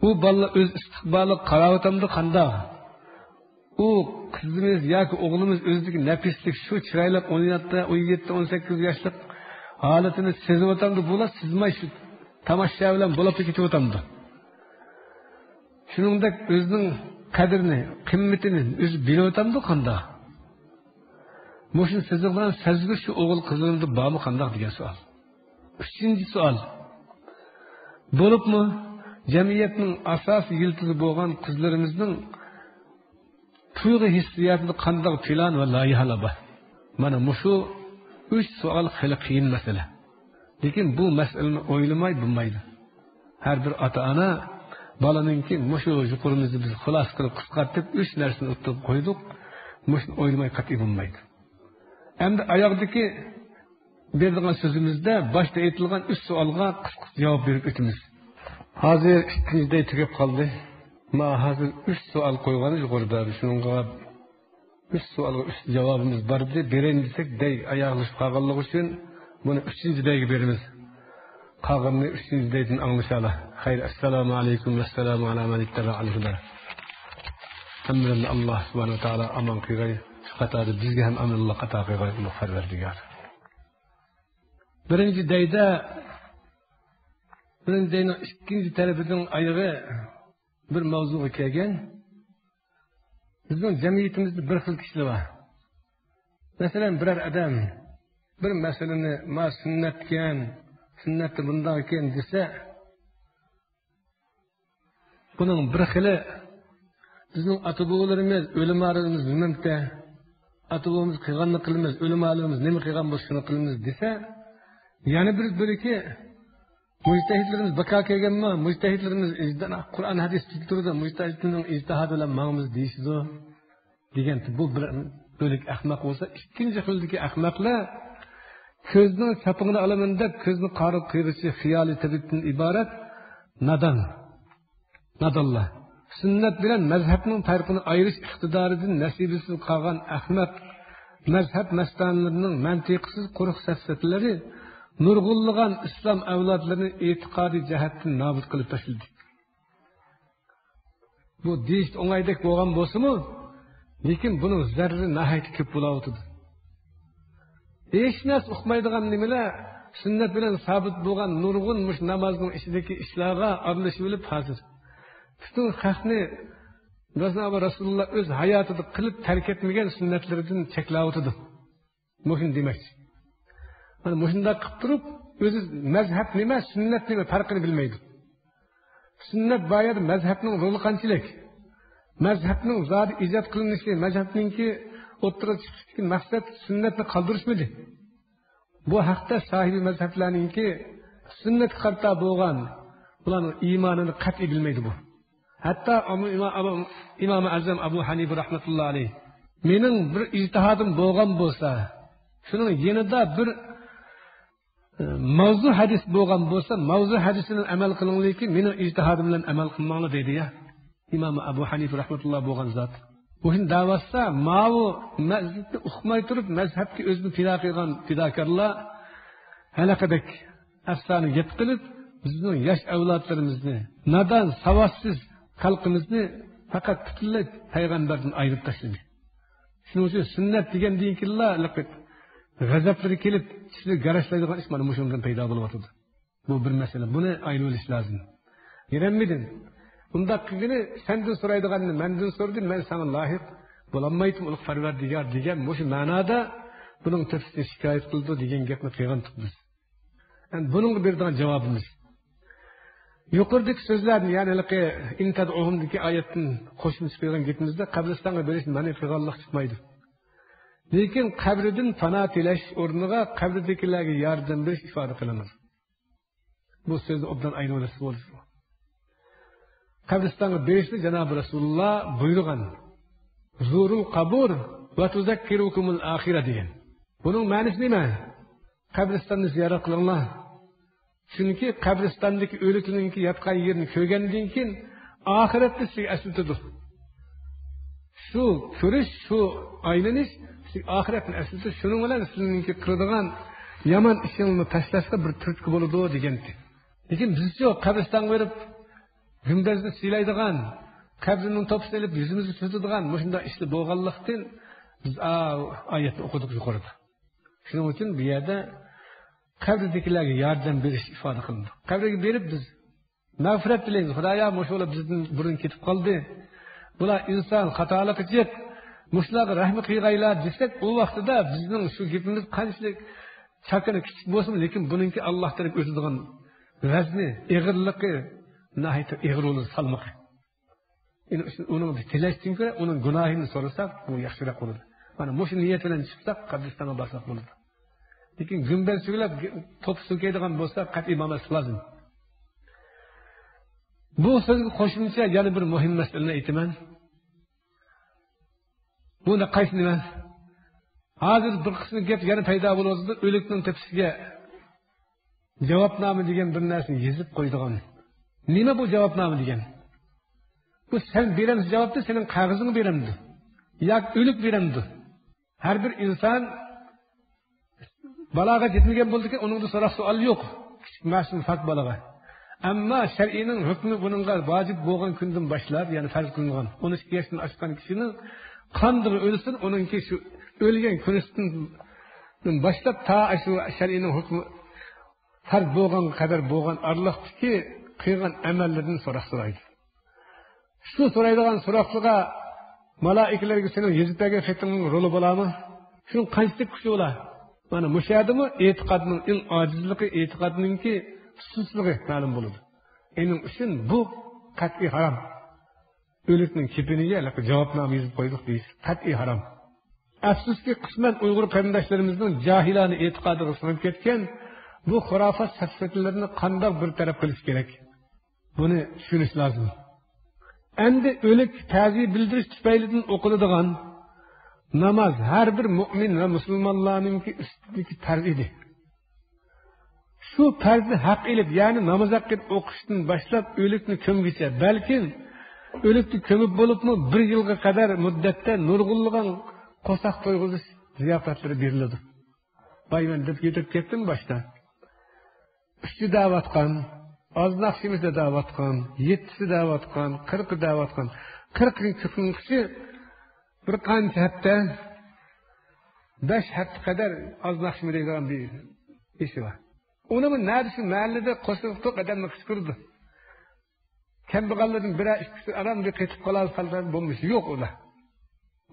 U bolalar o'z istiqboli qarayotamda qanday? U qizimiz yoki o'g'limiz o'zidagi nafislik shu chiroylab 17-18 yoshlik holatini sezyapti, bular sizmay shu tomosha bilan bo'lib ketyapti. Shuningdek o'zining qadrini, qimmatini o'zi bilyapti qanday? Mushun siz bilan sezgir shu o'g'il qizlarimda bormi qanday degan savol. Uchinchi savol. Bo'libmi jamiyatning asosiy yildizi bo'lgan qizlarimizning tuyg'u hissiyotida qanday plan va loyihalar bor? Mana shu 3 savol xili qiyin masala. Lekin bu masalani o'ylamay bo'lmaydi. Har bir ota-ona bolaninki shu yuqorimizni biz xulos qilib qisqartib 3 narsani o'tib qo'ydik. Mushuni o'ylamay qat'iy bo'lmaydi. Endi oyoqdagi berdigan so'zimizda boshda aytilgan 3 savolga qisqa javob berib o'tamiz. Hozir ikkinchida tugab qoldi. Hozir 3 savol qo'ygan yuqorida shunga 3 savolga 3 javobimiz bor deb beraylik desek, oyoqlashib qolganligi uchun buni 3-dayga beramiz. Qolganini 3-daydan anglashamiz. Xayr, assalomu alaykum va assalomu ala man ittaba al-huda. Hamdulillah Alloh subhanahu va taolo aman qilgay. Shu qatorda bizga ham amanulloh ato qilgay, Alloh farvardigar. Birinchi dayning ikkinchi tarafidan oyog'i bir mavzuga kelgan. Bizning jamiyatimizda bir xil kishilar bor. Masalan, biror odam bir masalani sunnatda bunday ekan desa, buning bir xili bizning ota-bobolarimiz, o'limalarimiz nimamda, ota-bobomiz qilganini qilamiz, o'limalarimiz nima qilgan bo'lsa shuni qilamiz desa, yana biriki mujtahidlarimiz baka kelganmi, mujtahidlarimiz Qur'on hadis turdi, mujtahidlarning ijtihodi bilan ma'miz deyishdi degan bu bir bo'lik ahmoq bo'lsa, ikkinchi xildagi ahmoqlar ko'zning chapig'ini olaman deb ko'zni qarib qiyrishi xiyoliy tabibdan iborat nadonlar. Sunnat bilan mazhabning farqini ayirish iqtidoridan nasibisiz qolgan ahmoq mazhab mastanlarining mantiqsiz quruq safsatlari nurg'unlagan islom avlodlarini e'tiqodiy jihatdan nobud qilib tashladi. Bu deyish o'ng'aydek bo'lgan bo'lsa-mu, lekin buni zarri nihoyat ko'p bo'layotdi. Hech narsa uqmaydigan nimalar sunnat bilan sabit bo'lgan nurg'un namozning ichidagi ishlarga aralashib olib hozir butun xalqni Rasululloh o'z hayotida qilib tark etmagan sunnatlaridan cheklayotdi. Muhim demakchi. Mana shunda qilib turib, o'zi mazhab nima, sunnat nima farqini bilmaydi. Sunnat bayar mazhabning roli qanchalik? Mazhabning zodi ijod qilinishi, mazhabningki o'ttira chiqishdan maqsad sunnatni qoldirishmidi. Bu haqda sahibi mazhablarningki sunnat qarta bo'lgan, ularning iymonini qat'iy bilmaydi bu. Hatto Imom Azam Abu Hanifa rahmatullohi alayh mening bir ijtihodim bo'lgan bo'lsa, shuning yanida bir mavzu hadis bo'lgan bo'lsa, mavzu hadisini amal qiling, lekin mening ijtihodim bilan amal qilmanglar deydi ya. İmam Abu Hanifa rahmatullohi bo'lgan zot. O'shin davasda ma'vu mazhabni uqmay turib, mazhabga o'zini fido qilgan fidokorlar halaqadek afsona gap qilib, bizning yosh avlodlarimizni, nadan, savodsiz xalqimizni Fakat butunlay payg'ambardan ayirib tashladi. Shuning uchun sunnat degandan keyin g'azablari kelib, ichida garashlaydigan ish mana shundan paydo bo'lyapti. Bu bir masala. Buni ayni olish lozim. Yerenmidin. Bunda qilgani sendan so'raydiganni mendan so'radim, men sana loyiq bo'lolmaydim, ulug' Parvardigor degan shu ma'noda buning tafsiri shikoyat qildi degan gapni qilgandik biz. Yani bunun berdigan javobimiz. Yuqoridagi so'zlarni, ya'ni intad'uhumdagi oyatning qo'shimcha qilgan gapimizda qabristonga berish ma'ni qilganlik chiqmaydi. Lekin qabridan fana tilash o'rniga qabrdagilarga yordam berish ifoda qilinadi. Bu so'zni obdan ayni olasiz bo'ldi. Qabristonga berishni Janobi Rasululloh buyurgan. Zurul qabur va tuzakkirukumul axira degan. Buning ma'nosi nima? Qabristonni ziyorat qilinglar. Chunki qabristondagi o'liklarning yotgan yerini ko'rgandan keyin oxiratda sizga eslatadi. Shu ko'rish, shu aylanish sizga oxiratni eslatadi. Shuning bilan sizning qiladigan yomon ishingni tashlashga bir turtki bo'ladi degandi. Lekin bizcha qabristonga berib gumbazni siylaydigan, qabrining topsini olib yuzimizni tutadigan shunday ishlar bo'lganlikdan biz oyatni o'qidik yuqorida. Shuning uchun bu yerda qabrdagilarga yordam berish ifoda qilindi. Qabrga berib biz mag'firat tilaymiz. Xudoyo, mushular bizdan burun ketib qoldi. Bular inson xatolik qilib, mushlarga rahmat qilg'aylar desak, u vaqtida bizning shu gapimiz qanchalik chakana kichik bo'lsin, lekin buningki Alloh taraf o'tadigan vazni, ig'irligi, nahayta ig'ir bo'ladi, salmoqi. Endi uning tilashdan ko'ra uning gunohini so'rasak, bu yaxshiroq bo'ladi. Mana shu niyat bilan chiqsak, qabristonga borsak bo'ladi. Lekin gumbaz suglab top so'kaydigan bo'lsa, qat'iy bo'lmas lozim. Bu so'zga qo'shimcha yana bir muhim masalani aytaman. Bu qaysi nima? Hozir bir qismi gap yana paydo bo'ladi, o'likning tepsiga javobnoma degan bir narsani yozib qo'ydigan. Nima bu javobnoma degan? Bu sen beramiz javobni, sening qog'ozingni beramdi. Yoki o'lik beramdi. Har bir inson balaga yetmagan bo'ldiki, uningda so'roq savol yo'q. Kichik ma'sum faqat balaga. Ammo shar'iyning hukmi buningga vojib bo'lgan kundan boshlab, ya'ni farz qilingan 12 yoshdan oshgan kishining qanday o'lsin, uningki shu o'lgan kunidan boshlab ta shu shar'iyning hukmi farz bo'lgan qadar bo'lgan arliqdiki qilgan amallardan so'roq so'raydi. Shu so'raydigan so'roqlarga malaikalarga sening yezib bergan xatning roli bo'ladimi? Shuning qanchalik kuchi bo'lar? Mana mushadimi e'tiqodning ojizligi, e'tiqodningki susuzligi ma'lum bo'ladi. Ening uchun bu qat'iy harom. O'likning kepiniga javobnoma yozib qo'ydik deysiz. Qat'iy harom. Afsuski qisman Uyg'ur qarindoshlarimizning jahilona e'tiqodi ruxsat ketgan bu xurofat safsatalarini qanday bir taraf qilish kerak? Buni tushunish lozim. Endi o'lik ta'ziya bildirish tufaylidan o'qiladigan namoz har bir mu'min va musulmonlarning ustidagi farz edi. Shu farzni haq ilib, ya'ni namoz haqqida o'qishdan boshlab o'likni ko'mgicha, balki o'likni ko'mib bo'libmi 1 yilga qadar muddatda nurg'unlagan qo'saq to'yg'izish ziyofatlari beriladi. Bayman deb yetib ketdim boshda. 3 da'vatgan, Oznaqshimizda da'vatgan, 7 da'vatgan, 40 da'vatgan. 40-40 bir qancha hafta 5 hafta qadar Oznaqshimda degan bir ishi var. Onu neresi mahallede koşup adamla kışkırdı. Kembağalların birer işkisi adam bir ketip kalal falan bulmuş. Yok ola.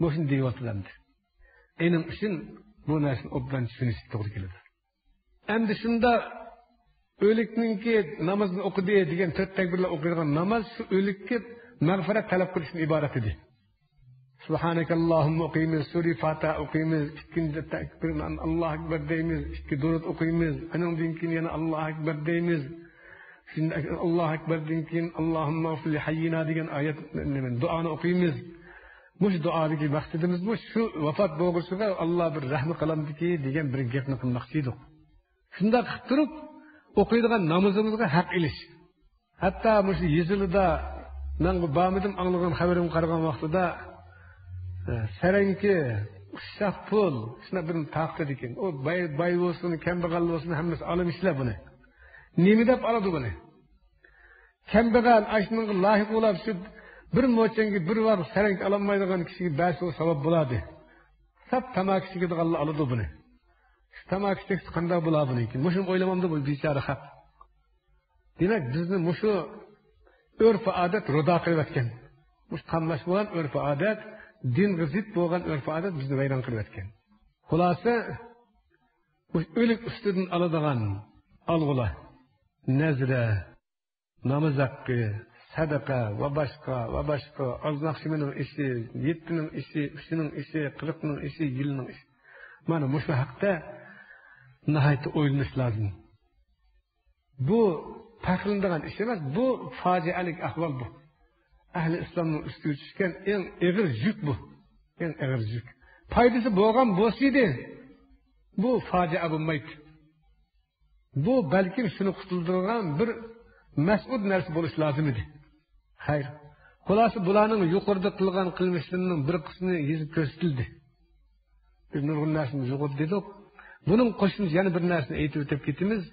Bu şimdi diyorlardı. Enim için bu nersin obdan düşünüş doğru gelir. Hem dışında öliknin ki namazını okudu diyen 4 tekbirle okuyan namaz şu ölikki mağfiret talep kılışın ibaret idi. Subhaneke Allahümme okuyimiz, Suri Fatiha okuyimiz, ikinci tekbirle Allah Ekber deyimiz, iki durut okuyimiz, anın dinkin yana Allah Ekber deyimiz, şimdi Allah Ekber dinkin Allahümme ufli hayyina diyen ayet, duanı okuyimiz. Bu duadaki maksadımız bu, şu vefat boğuşuga Allah bir rahmi kalamdı ki diyen bir gepni kılmakçıydık. Şunda kıttırıp okuyduğun namazımızga hak iliş. Hatta bu yüzülüde ben bu bağımıdım anlığın haberim karıgan vaxtıda Serenki, uşak pul, şuna birini takdir ekin. O bay olsun, kembegal olsun, hemmesi alım işler bunu. Nemi dep aladı bunu? Kembegal, aşının layık olab, şu Bir moçengi bir var serenk alamaydigan kişiye belki o sevap buladı. Sap tamak kişiye de Allah alıdı bunu. Tamak kişiye kanda buladı bunu ki. Muşum oylamamda bu biçare hak. Demek bizni muşu örf-i adet roda kılıyotken. Muş tanlaş bolan örf-i adet, din gizit bolan örf-i adet bizni vayran kılıyotken. Hulası muş ölük üstüdün alıdığan algıla, nezre, namaz hakkı, sadaka ve başka, aznakşımının işi, yettinin işi, üçünün işi, kırıkının işi, yılının işi. Mana muşu hakta nahayeti oylanış lazım. Bu takılındığın iş emas, bu facialik ahval bu. Ahli İslam'ın üstü düşken en ağır yük bu. En ağır yük. Paydası boğan bosiydi. Bu facia bulmaydı. Bu belki şunu kutuldurgan bir mes'ud nersi buluş lazım idi. Hayır. Kulası bulanın yukarıda kılgan kılmışlarının bir kısmını yüzüp gösterildi. Biz nurgun nersini yukarıda dedik. Bunun koşumuz yani bir nersini eğitip ötep gitimiz.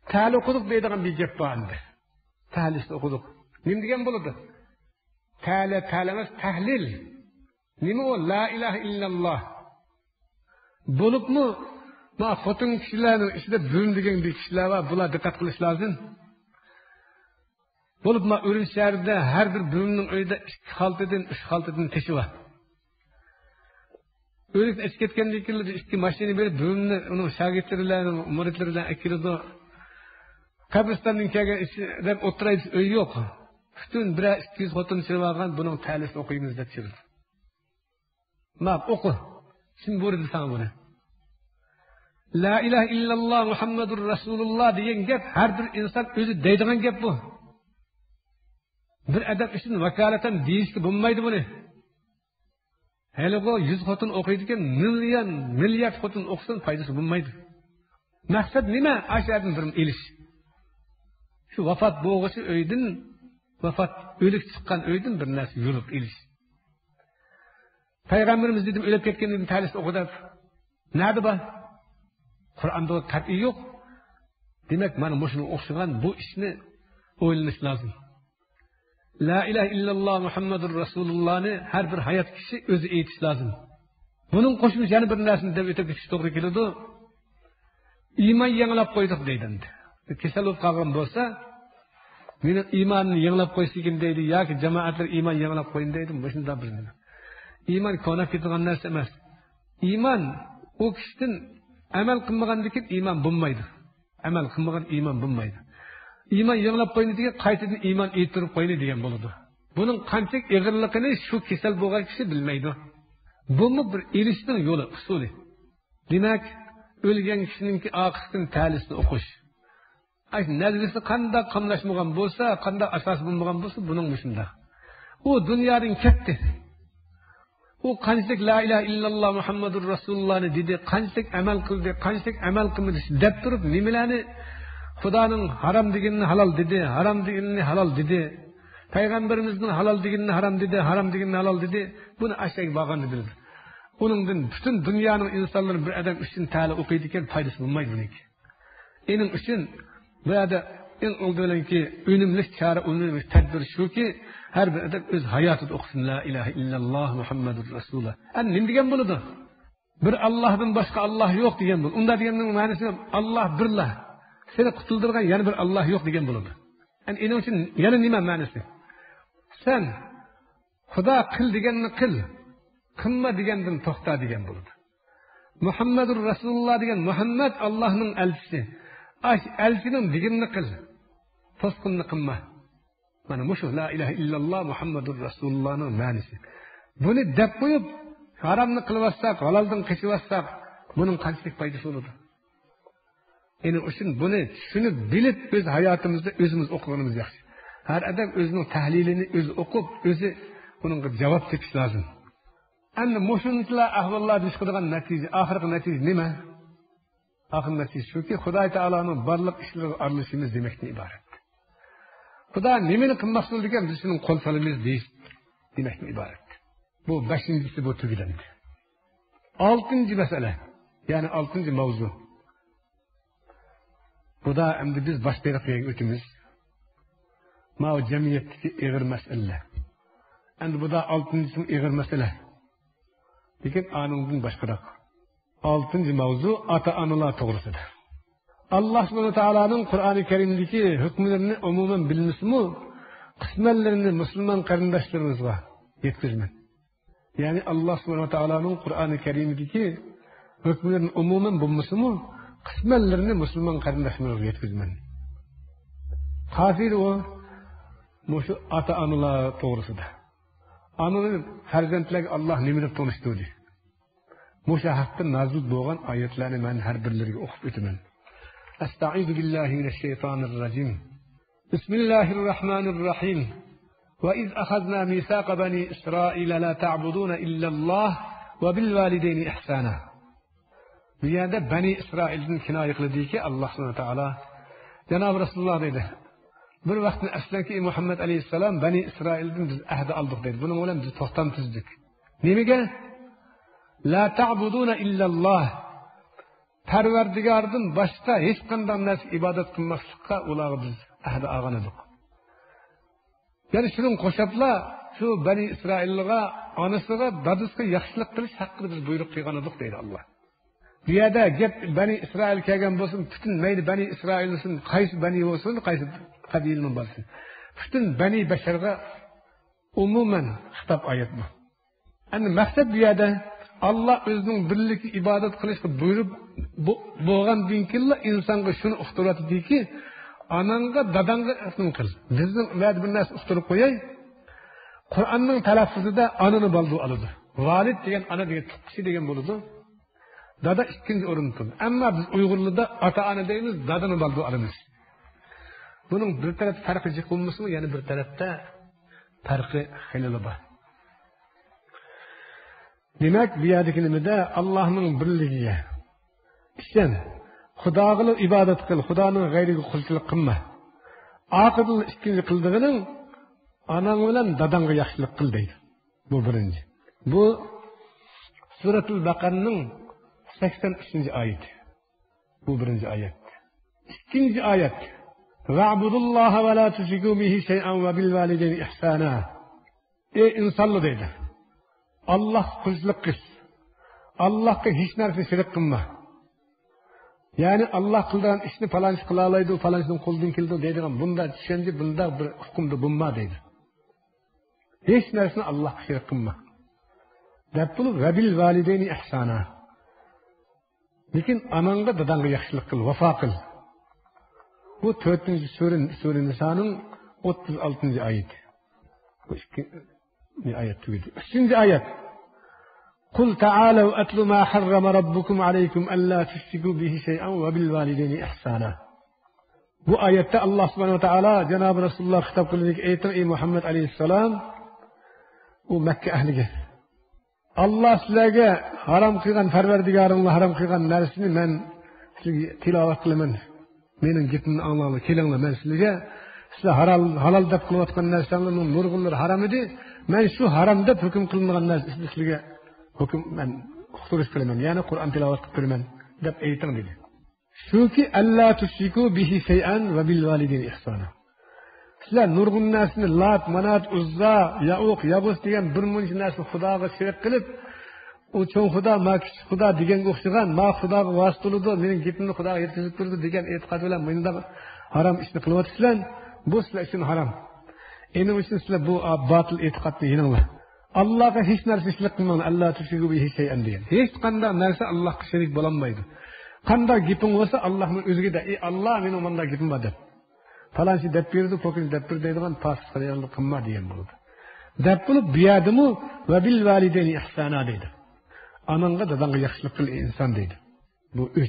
Tahli okuduk deydiğen bir cep bağındı. Tahlisini okuduk. Nim degen buludu? Tahlemez tahlil. Nimi o? La ilahe illallah. Bulup mu? Ma fotun kişilerin içinde büründügen bir kişiler var. Buna dikkat kılış lazım. Bulup ma ürün şehirde her bir bürünün öyde 2 halt edin, 3 halt edin teşi var. Öyle etiketken dikildi 2 maşini verip bürününü onun şagitleriyle, muridleriyle ekildi. Kabristan'ın kelgen oturayız öy yok. Bütün 1-200 hotun çırıp algan bunun talisini okuyumuz da çırıp. Ma oku. Şimdi burada sana bunu. La ilahe illallah Muhammedur Resulullah diyen gep her bir insan özü deydiğen gep bu. Bir adam için vakaleten deyişki bulmaydı bunu. Hele o 100 hotun okuyduğken milyar hotun okusun faydası bulmaydı. Maksat nime? Aşağıdan bir iliş. Şu vafat boğusu öydün, vafat ölük çıkan öydün bir narsa yürüp iliş. Peygamberimiz dedim ölüp ketkenliğinin talisi okudu. Nerede bu? Kur'an'da kat'i yok. Demek bana boşuna okşagan bu işini oylanış lazım. La ilahe illallah Muhammedur Resulullah'ını her bir hayat kişi özü eğitiş lazım. Bunun koşmuş yani bir narsını deb ötep kişi doğru keledi. İman yanılap koyduk deydi. Kesel olup kalgan bolsa, menin imanını yanılap koysa ekan deydi, yoki cemaatlar iman yanılap koyun deydi, boşuna bir nima. İman konap ketgan narsa emas. İman o kişinin amel qilmagandan keyin iman bo'lmaydi. Amel qilmagan iman bo'lmaydi. İman yanılap koyun degan qaytadan iman e'tirib qo'yni degan bo'ladi. Buning qancha eg'irligini shu kasal bo'lgan kishi bilmaydi. Bu bir erishning yo'li, usuli. Demak, o'lgan kishiningki oqibatini talisini o'qish. Ay nazrisi qanday qamlashmagan bo'lsa, qanday asos bo'lmagan bo'lsa, buning shunda. U dunyoning ketdi. U qanchalik la ilaha illalloh Muhammedur Rasulullohni dedi, qanchalik amal qildi, qanchalik amal qilmadi deb turib, nimalarni Xudoning harom deganini halol dedi, harom deganini halol dedi. Payg'ambarimizning halol deganini harom dedi, harom deganini halol dedi. Buni ashak bo'lganini bildi. Uningdan butun dunyoning insonlari bir odam uchun ta'lim o'qiydi ekan, foydasi bo'lmaydi buniki. Ening uchun bu yerda eng o'ldiranki unumli chora, unumli tadbir shuki, har bir odam o'z hayotida o'qisin la ilaha illalloh Muhammedur Rasululloh. An nima degan bo'ladi? Bir Allohdan boshqa Alloh yo'q degan bo'l. Unda deganning ma'nosi Alloh birlar. Seni kutuldurgan yana bir Allah yok degan bo'ladi. Yani ening uchun yana nima ma'nosi? Sen Xudo qil deganni qil, qilma degandan to'xta degan bo'ladi. Muhammedur Rasululloh degan Muhammad Allohning elchisi. Elchining deganini qil, to'sqinni qilma. Mana shu la ilaha illalloh Muhammedur Rasulullohning ma'nosi. Buni deb qo'yib, haromni qilib haloldan qechib olsak, buning qanchalik foydasi bo'ladi? Ening uchun buni tushunib bilib o'z hayotimizda o'zimiz o'qiganimiz yaxshi. Har odam o'zining tahlilini o'zi o'qib, o'zi bunga javob tepish lozim. Endi mushunlar ahvollarni chiqadigan natija, oxirgi natija nima? Oxirgi natija shuki, Xudo taoloning barliq ishlariga aralashishimiz demakdan iborat. Xudo nimani qilmoqchi bo'lgan biz shuni qo'l solamiz deyish demakdan iborat. Bu 5-inchisi bu tugilandi. 6-chi masala, ya'ni 6-chi mavzu. Bu da endi biz baş berip ötümüz. Ma cemiyetdeki ağır mesele. Endi bu da 6. ağır mesele. Lekin anından başkarak. 6. mavzu ata-analar to'g'risida. Allah subhanahu wa ta'alaning Qur'oni Karimdagi hukmlarini umuman bilmasmi, qismanlarini musulmon qarindoshlarimizga yetkazman. Ya'ni Allah subhanahu wa ta'alaning Qur'oni Karimdagi hukmlarini umuman bilmasmi, qismanlarini musulmon qarindoshlarimizga yetkazman. Ta'sir o mushu ata-analar to'g'risida. Ananing farzandlarga Allah nima deb tanishtirdi? Mushu haqda nozil bo'lgan oyatlarni men har birlariga o'qib o'taman. أستعيذ بالله من الشيطان الرجيم. بسم الله الرحمن الرحيم. وإذ أخذنا ميثاق بني إسرائيل لا تعبدون إلا الله وبالوالدين إحسانا. بياده بني إسرائيل'in kinoya qildiki Allah subhanahu wa ta'ala Cenab-ı Resulullah dedi. Bir vaqtni aslanki Muhammed aleyhisselam Bani İsrail'den biz ahd aldık dedi. Bunun bilan biz to'xtam tuzdik. Nimaga? La ta'buduna illallah. Parvardigordan boshqa hech qanday narsa ibodat qilmaslikka ularga biz ahd olgan edik. Ya'ni shuni qo'shiblar shu Bani Isroilga, onasiga, dadasiga yaxshilik qilish haqida biz buyruq qilgan edik deydi Alloh. Bu yerda gap Bani Isroil kelgan bo'lsin, butun mayli Bani Isroil bo'lsin, qaysi Bani bo'lsin, qaysi qabilaning bo'lsin. Butun Bani basharga umuman xitob oyat bu. Endi maqsad bu yerda Allah özünün birlikte ibadet kılışını buyurup boğan dinkilla insanga şunu uqtiratdi ki ananga dadanga asın kıl. Bizning vad bir narsa uqtirib qo'yay. Qur'onning talaffuzida anani baldu alıdı. Valid degan ana degan kishi degan bo'ladi. Dada ikkinchi o'rinda turadi. Ammo biz Uyg'urlarda ata-ana deymiz, dadani baldu alamiz. Bunun bir taraf farqi chiqmasmi, yana bir tarafda farqi xilali bor. Demek bu yerdeki nimede Allah'ın birliğiye. İşte Xudoga ibadet kıl, Xudoning g'ayriga qulchilik qilma. Aqidil ikkinchi qildig'ining onang bilan dadangga yaxshilik qil deydi. Bu birinchi. Bu Suratul Baqaraning 83-oyati. Bu birinchi oyat. İkinci oyat. Va'budullaha ve la tushriku bihi shay'an ve bil validayni ihsana. Ey insonlar deydi. Allah qulchilik qil. Allohga hech narsa shirik qilma. Yani Allah qilgan ishni falonchi qila oladi, falonchining qo'lidan keldi deydigan bunda tushuncha, bunda bir hukmda bo'lma deydi. Hech narsani Allohga shirik qilma. Deb turib vabil validayni ihsana. Lekin ananga dadanga yaxshilik qil, vafo qil. Bu 4-sura Niso'ning 36-oyati. Bu ikki ayet tüydü. 3-ayet. Kul ta'alu atlu ma harrama rabbukum aleykum alla tushriku bihi shay'an ve bil validayni ihsana. Bu ayette Allah subhanahu wa ta'ala Cenab-ı Resulullah hitap kılacak eytir ey Muhammed aleyhisselam o Mekke ehlige. Allah sizlarga haram qilgan Parvardigoringlar haram qilgan narsani men sizlarga tilovat qilaman. Mening gapimni anglanglar, kelinglar men sizlarga sizlar halal deb qilayotgan narsalarning nurg'unlari haram edi. Men shu haram deb hukm qilingan narsa sizlarga hukm men uqtirish qilaman. Ya'ni Qur'on tilovat qilib beraman deb ayting dedi. Shuki alla tushriku bihi shay'an va bil validayni ihsana. Sizlar nurg'un narsani Lat, Manat, Uzza, Yauq, Yabus degan bir muncha narsa Xudoga shirik qilib, u cho'ng Xudo, ma kichik Xudo deganga o'xshagan, ma Xudoga vosituludi, mening gapimni Xudoga yetkazib turdi degan e'tiqod bilan menda haram ishni qilyapsizlar. Bu sizlar uchun haram. Ening uchun sizlar bu batil e'tiqodni yeninglar. Allohga hech narsa shirik qilmang, Allah tushriku bihi shay'an degan. Hech qanday narsa Allohga shirik bo'lolmaydi. Qanday gaping bo'lsa Allohning o'ziga da, ey Alloh mening bunday gapim bor deb. Falanchi deb berdi, po'kin deb berdi deydigan fasixlik qilma degan bo'ldi. Deb bo'lib biyadimi va bil validayni ihsana deydi. Ananga dadanga yaxshilik qil inson deydi. Bu 3.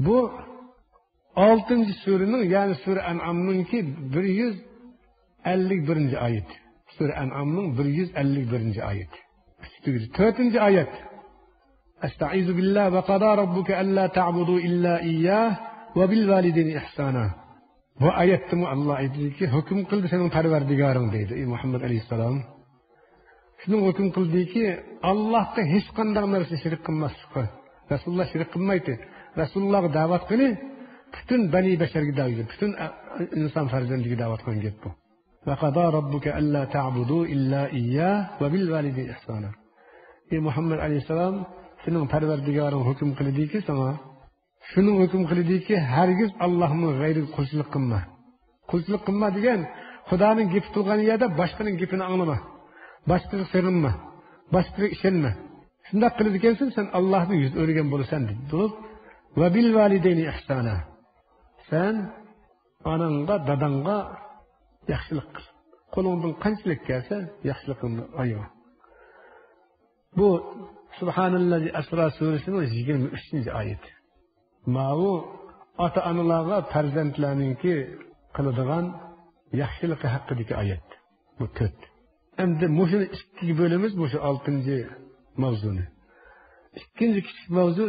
Bu 6-suraning, ya'ni sura An'am'ningki 151-oyat. Sura An'am'ning 151-oyat. 4-oyat. Estaizu billah ve qada rabbuka alla ta'budu illa iyyah ve bil validayni ihsana. Bu ayette mi Allah aytdi ki hüküm kıldı senin Parvardigoring deydi ey Muhammed aleyhisselam. Şunun hüküm kıldı ki Allah'ta hiç qanday narsa shirik qilmaslikka. Rasulullah shirik qilmaydi. Rasulullahga da'vat qilib, bütün bani basharga da'vat, bütün inson farzandiga da'vat qilgan gap bu. وَقَضَى رَبُّكَ أَلَّا تَعْبُدُوا إِلَّا إِيَّاهُ وَبِالْوَالِدَيْنِ إِحْسَانًا. Ey Muhammed Aleyhisselam, senin Parvardigarın hüküm kıldı ki sana, şunun hüküm kıldı ki hergiz Allah'ın gayri kulçuluk kılma. Kulçuluk kılma degen, Xudanın gipi tulgan yerde başkanın gipini anlama. Başkası sığınma. Başkası işenme. Şunda kıldı gelsin sen Allah'ın yüz örgen bulursan dedi. Durup, وَبِالْوَالِدَيْنِ إِحْسَانًا. Sen ananga, dadanga yaxşılık kıl. Kolundan qanchalik kelsa yaxshiligini ayva. Bu Subhanallahi Asra surasining 23-oyat. Ma'u ota-onalarga farzandlarninki qiladigan yaxshiligi haqidagi oyat. Bu 4. Endi mushuni ikkiga bo'lamiz, mushu 6-mavzuni. Ikkinchi kichik mavzu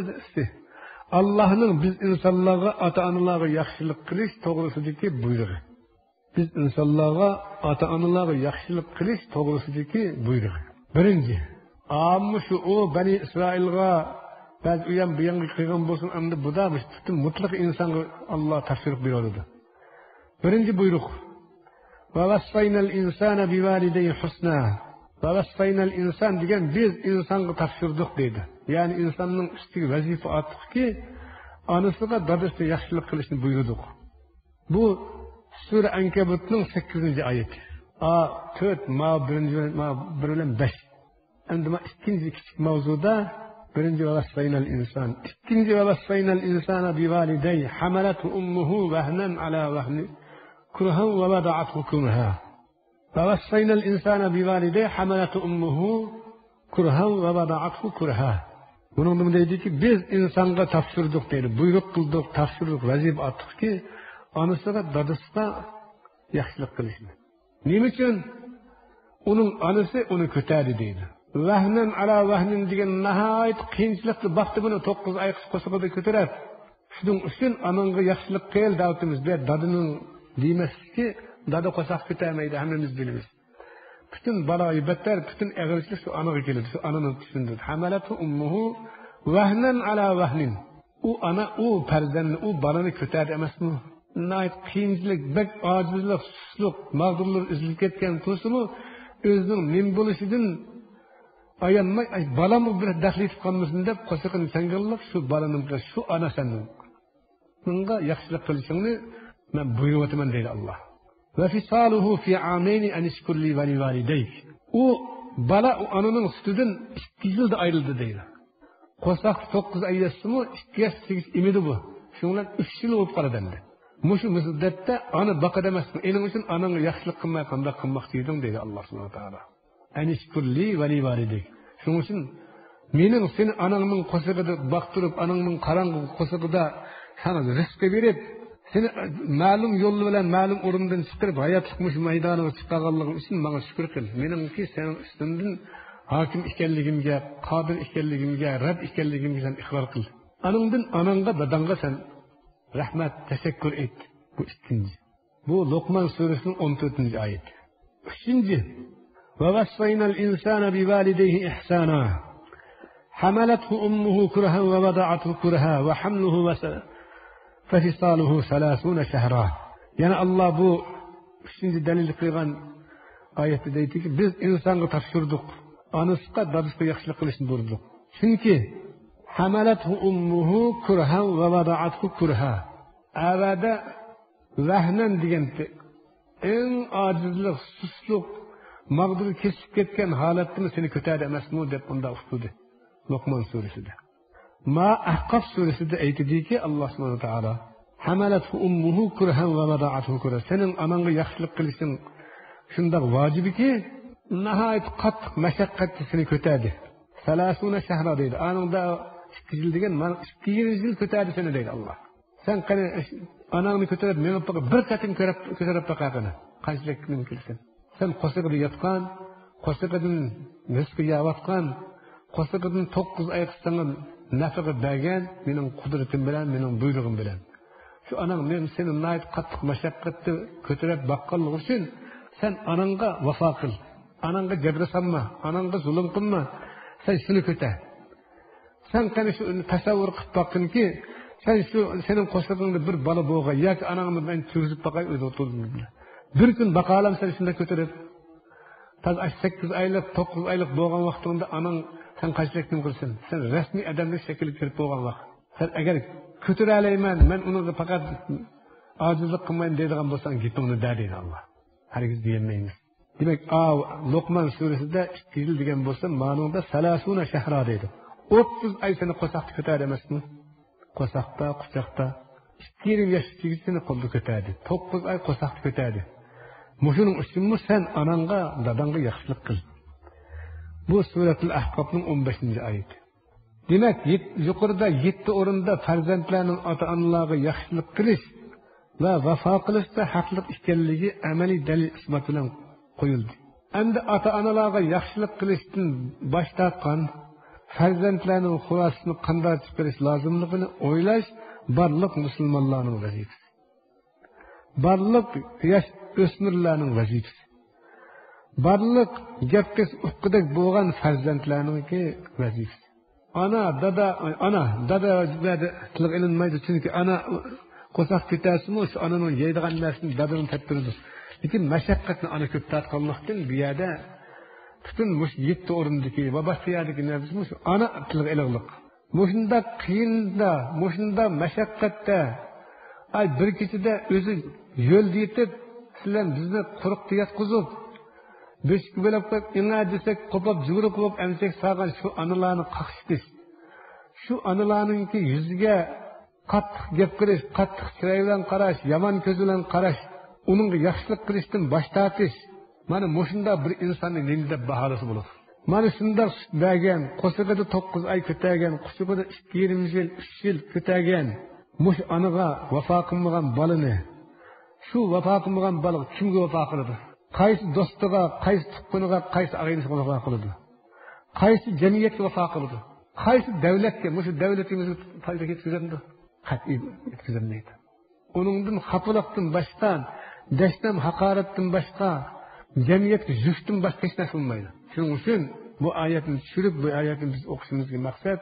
Allah'ın biz insanlara, ata-onalarga yaxshilik qilish to'g'risidagi buyrug'i. Biz insanlara, ata-onalarga yaxshilik qilish to'g'risidagi buyrug'i. Birinchi, ammo shu o Bani Isroilga ba'zi u ham bu yangi qilgan bo'lsin, endi bu da butun mutlaq insonga Alloh tafsirib beradi. Birinchi buyruq: "Va vasaynal insana bivalidayhi husna." Va vasaynal insan degan biz insonga tafsirdik deydi. Ya'ni insonning ustiga vazifa ortdiki, onasiga dadasiga yaxshilik qilishni buyurdik. Bu Sura Ankabutning 8-oyati. 4 ma 1 bilan 5. Endi ikkinchi kichik mavzuda birinchi vasaynal inson, ikkinchi vasaynal insana bivalidayhi hamalathu ummuhu wahnan ala wahni kurhan wa wada'athu kurha. وَوَصَّيْنَا الْإِنْسَانَ بِوَالِدَيْهِ حَمَلَتْهُ أُمُّهُ كُرْهًا وَوَضَعَتْهُ كُرْهًا. Bunun deydi ki biz insanga tafsirdik deydi. Buyruk kıldık, tafsirdik, vazife attık ki anasına, dadısına yaxşılık kılışını. Neyim için? Onun anası onu kötürdü deydi. Vahnen ala vahnin degan nahayet qiyinchilikli baktı bunu 9 ay qısqasıqda kötürüp. Şunun için ananga yaxşılık qil davtimiz be dadının deymez ki dada qo'saq ko'tarmaydi, hammamiz bilamiz. Bütün balayı better, bütün eğerçilik şu anaga keladi, şu ananın tushundir. Hamalatu ummuhu wahnan ala wahnin. U ana, u farzandni, u balani ko'tardi emasmi? Nayt qiyinchilik, bek ojizlik, suslik, mag'rurlik izilib ketgan to'simi o'zining men bo'lishidan ayanmay, balam bilan daxl etib qolmasin deb qo'shiqni sangallab, şu balaning şu ana senning. Bunga yaxshilik qilishingni men buyuryapman deydi Alloh. وَفِصَالُهُ فِي عَامَيْنِ أَنِ اشْكُرْ لِي وَلِوَالِدَيْكَ. O bala o ananın sütüden 2 yılda ayrıldı deydi. Qo'saq 9 ay yaşımı 2 yaş 8 imidi bu. Şunlar 3 yıl olup qara dendi. Muşu müddetde ana baqa demasmi. Ening uchun ananga yaxshilik qilmay qanday qilmoq deyding deydi Alloh subhanahu va taolo. Ani shukr li va li validayk. Shuning uchun mening seni anangning qo'sig'ida baqtirib, anangning qarang'i qo'sig'ida sana rizq berib, seni ma'lum yo'l bilan ma'lum o'rindan chiqarib hayot hukmish maydoniga chiqarganliging uchun menga shukr qil. Meningki sening ustimdan hokim ekanligimga, qodir ekanligimga, Rabb ekanligimga sen iqror qil. Anangdan ananga, dadangga sen rahmat, tashakkur et. Bu ikkinchi. Bu Luqman surasining 14-oyat. Uchinchi: "Va vasaynal insana bivalidayhi ihsana. Hamalathu ummuhu kurhan wa wada'athu kurha wa hamluhu wa فَفِصَالُهُ 30 شَهْرًا." Yani Allah bu üçüncü delil kılgan ayette deydi ki biz insanı tafsirdik. Anısıqa, dadısıqa yaxşılık kılışını buyurduk. Çünkü hamalathu ummuhu kurhan ve vada'athu kurha. Avada vahnen degende en acizlik, susluk, mağdur kesip ketken halatını seni kötüde emasmı deb bunda ustudu. Luqman suresinde. Ma Ahqaf suresinde aytdi ki Allah subhanahu wa ta'ala hamalathu ummuhu kurhan ve wada'athu kurha. Senin ananga yaxshilik qilishing shunda vajibi ki nihayet qattiq mashaqqatni seni ko'tardi. 30 shahra deydi. Ananda 2 yil degan, men 2 yil ko'tardi seni deydi Alloh. Sen qani anangni ko'tarib, meni bir qatim ko'tarib taqaqini. Qanchalik mumkinsan? Sen qo'sig'ida yotgan, qo'sig'idan rizqi yeyotgan, qo'sig'idan 9 oy qisqani nafaqa bergan mening qudratim bilan, mening buyrug'im bilan. Şu anang men seni nayt qattiq mashaqqatni ko'tarib baqqanligi uchun sen anangga vafo qil. Anangga jabr sanma, anangga zulm qilma. Sen shuni ko'tar. Sen qani shu tasavvur qilib baqqinki, sen shu sening qo'shig'ingda bir bola bo'lgan yoki anangni men cho'zib baqay o'zi o'tirdim. Bir gün bakalım sen şunda kötürüp. Taz 8 aylık, 9 aylık boğan vaxtında anan sen kaçlıkını kılsın. Sen resmi adamlık şekilde kirip boğan vaxt. Sen eğer kötürü aleymen, ben onu da fakat acizlik kılmayın deydiğen bolsan gitmeni derdi Allah. Herkes diyemeyiniz. Demek Lokman suresinde istidil degen bolsa manında salasuna şehra deydi. 30 ay seni kosakta kötər emas mı? Kosakta, kucakta. 20 yaşlı seni kolda kötərdi. 9 ay kosakta kötərdi. Muşunun üçün mü sen ananga, dadanga yaxşılık kıl. Bu Suratul Ahqab'nın 15. ayeti. Demek yukarıda 7 orunda farzandlarning ota-onalarga yaxshilik qilish va vafo qilishda haqliq ekanligi amaliy dalil isbot bilan qo'yildi. Endi ota-onalarga yaxshilik qilishdan bosh tortgan farzandlarning xulosasini qanday chiqarish lozimligini o'ylash barliq musulmonlarning vazifasi. Barliq yosh o'smirlarning vazifasi. Barliq gapga uqqidak bo'lgan farzandlarning vazifasi. Ana dada tilga ilinmaydi chunki ana qo'saq ketasimi shu ananing yeydigan narsani dadaning tadbiridir. Lekin mashaqqatni ana ko'p tatqanlikdan bu yerda butun mush 7 o'rindagi va boshqa yerdagi narsimiz ana tilga ilinlik. Mushunda qiyinda, mushunda mashaqqatda ay bir kechada o'zi yo'lda yetib sizlar bizni quruqda yotqizib beşik bo'lib qo'yib ina desak qo'pab jugurib qo'yib amsak sağan shu analarni qaqshitish. Shu analarninki yuziga qattiq gap qilish, qattiq chiroy bilan qarash, yomon ko'z bilan qarash, uningga yaxshilik qilishdan bosh tortish. Mana mushunda bir insonning nima deb baholasi bo'ladi. Mana shunday bergan, qo'shig'ida 9 ay ko'targan, qo'shig'ida 2 yil, 3 yil ko'targan mush anaga vafo qilmagan bolani. Shu vafo qilmagan bola kimga vafo qiladi? Qaysi do'stiga, qaysi tuqqaniga, qaysi og'ayniga vafo qiladi? Qaysi jamiyatga vafo qiladi? Qaysi davlatga, shu davlatimizga foyda yetkazadi? Qat'iy yetkazolmaydi. Uningdan xafalikdan boshqa, dashtam haqoratdan boshqa, jamiyatga juftdan boshqa hech narsa bo'lmaydi. Shuning uchun bu oyatni tushirib, bu oyatni biz o'qishimizga maqsad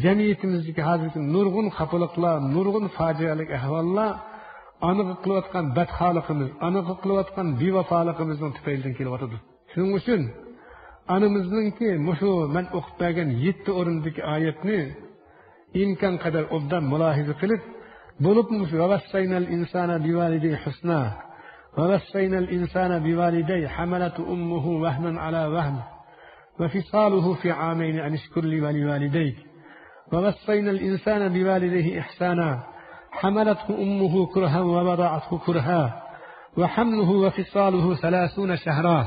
jamiyatimizdagi hozirgi nurg'un xafaliklar, nurg'un fojialik ahvollar aniq qilayotgan badxolikimiz, aniq qilayotgan bevafoligimizning tufaylidan kelyapti. Shuning uchun anamizningki mushu men o'qib bergan 7 o'rindagi oyatni imkon qadar obdan mulohiza qilib, bo'lib vasaynal insana bivalidayhi husna va vasaynal insana bivalidayhi hamalatu ummuhu wahnan ala wahn wa fisaluhu fi amayn an ishkur li wa liwalidayk wa vasaynal insana biwalidayhi ihsana حملته أمه كرها ووضعته كرها وحمله وفصاله 30 شهرا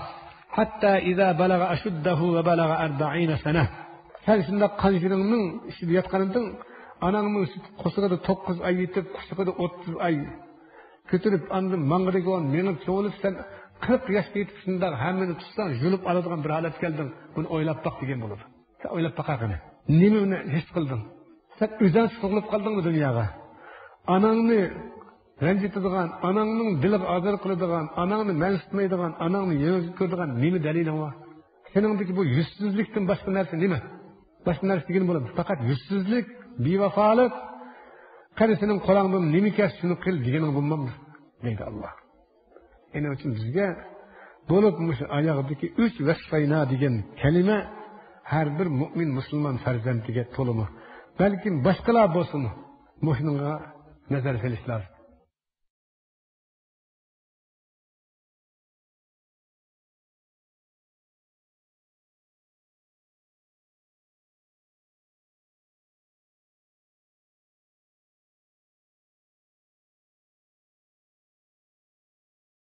حتى إذا بلغ أشده وبلغ 40 سنة. Sen şimdi kanjırının işi yatkanından ananın kusugada 9 ay yetip kusugada 30 ay götürüp andım mangırıgon menin çoğulup sen 40 yaşta yetip şimdi hemini tutsan julup aladığın bir halet geldin. Bunu oylap bak degen olur. Sen oylap bakakını. Nimi hiç kıldın? Sen özen sıkılıp kaldın mı dünyaya? Ananı rencitadigan, ananning diliga azor qiladigan, anangni mansitmaydigan, anangni yengib ko'radigan nima daliling bor? Seningdagi bu yuzsizlikdan boshqa narsa nima? Boshqa narsa degan bo'ladi. Faqat yuzsizlik, bevafolik, qani sening qo'lingdan nima kes shuni qil deganing bo'lmamdi, deydi Alloh. Ening uchun bizga bo'lib mush oyog'idagi 3 vasfayna degan kalima har bir mu'min musulmon farzandiga to'limi. Balkim boshqalar bo'lsin, mushunga nazar qilish lozim.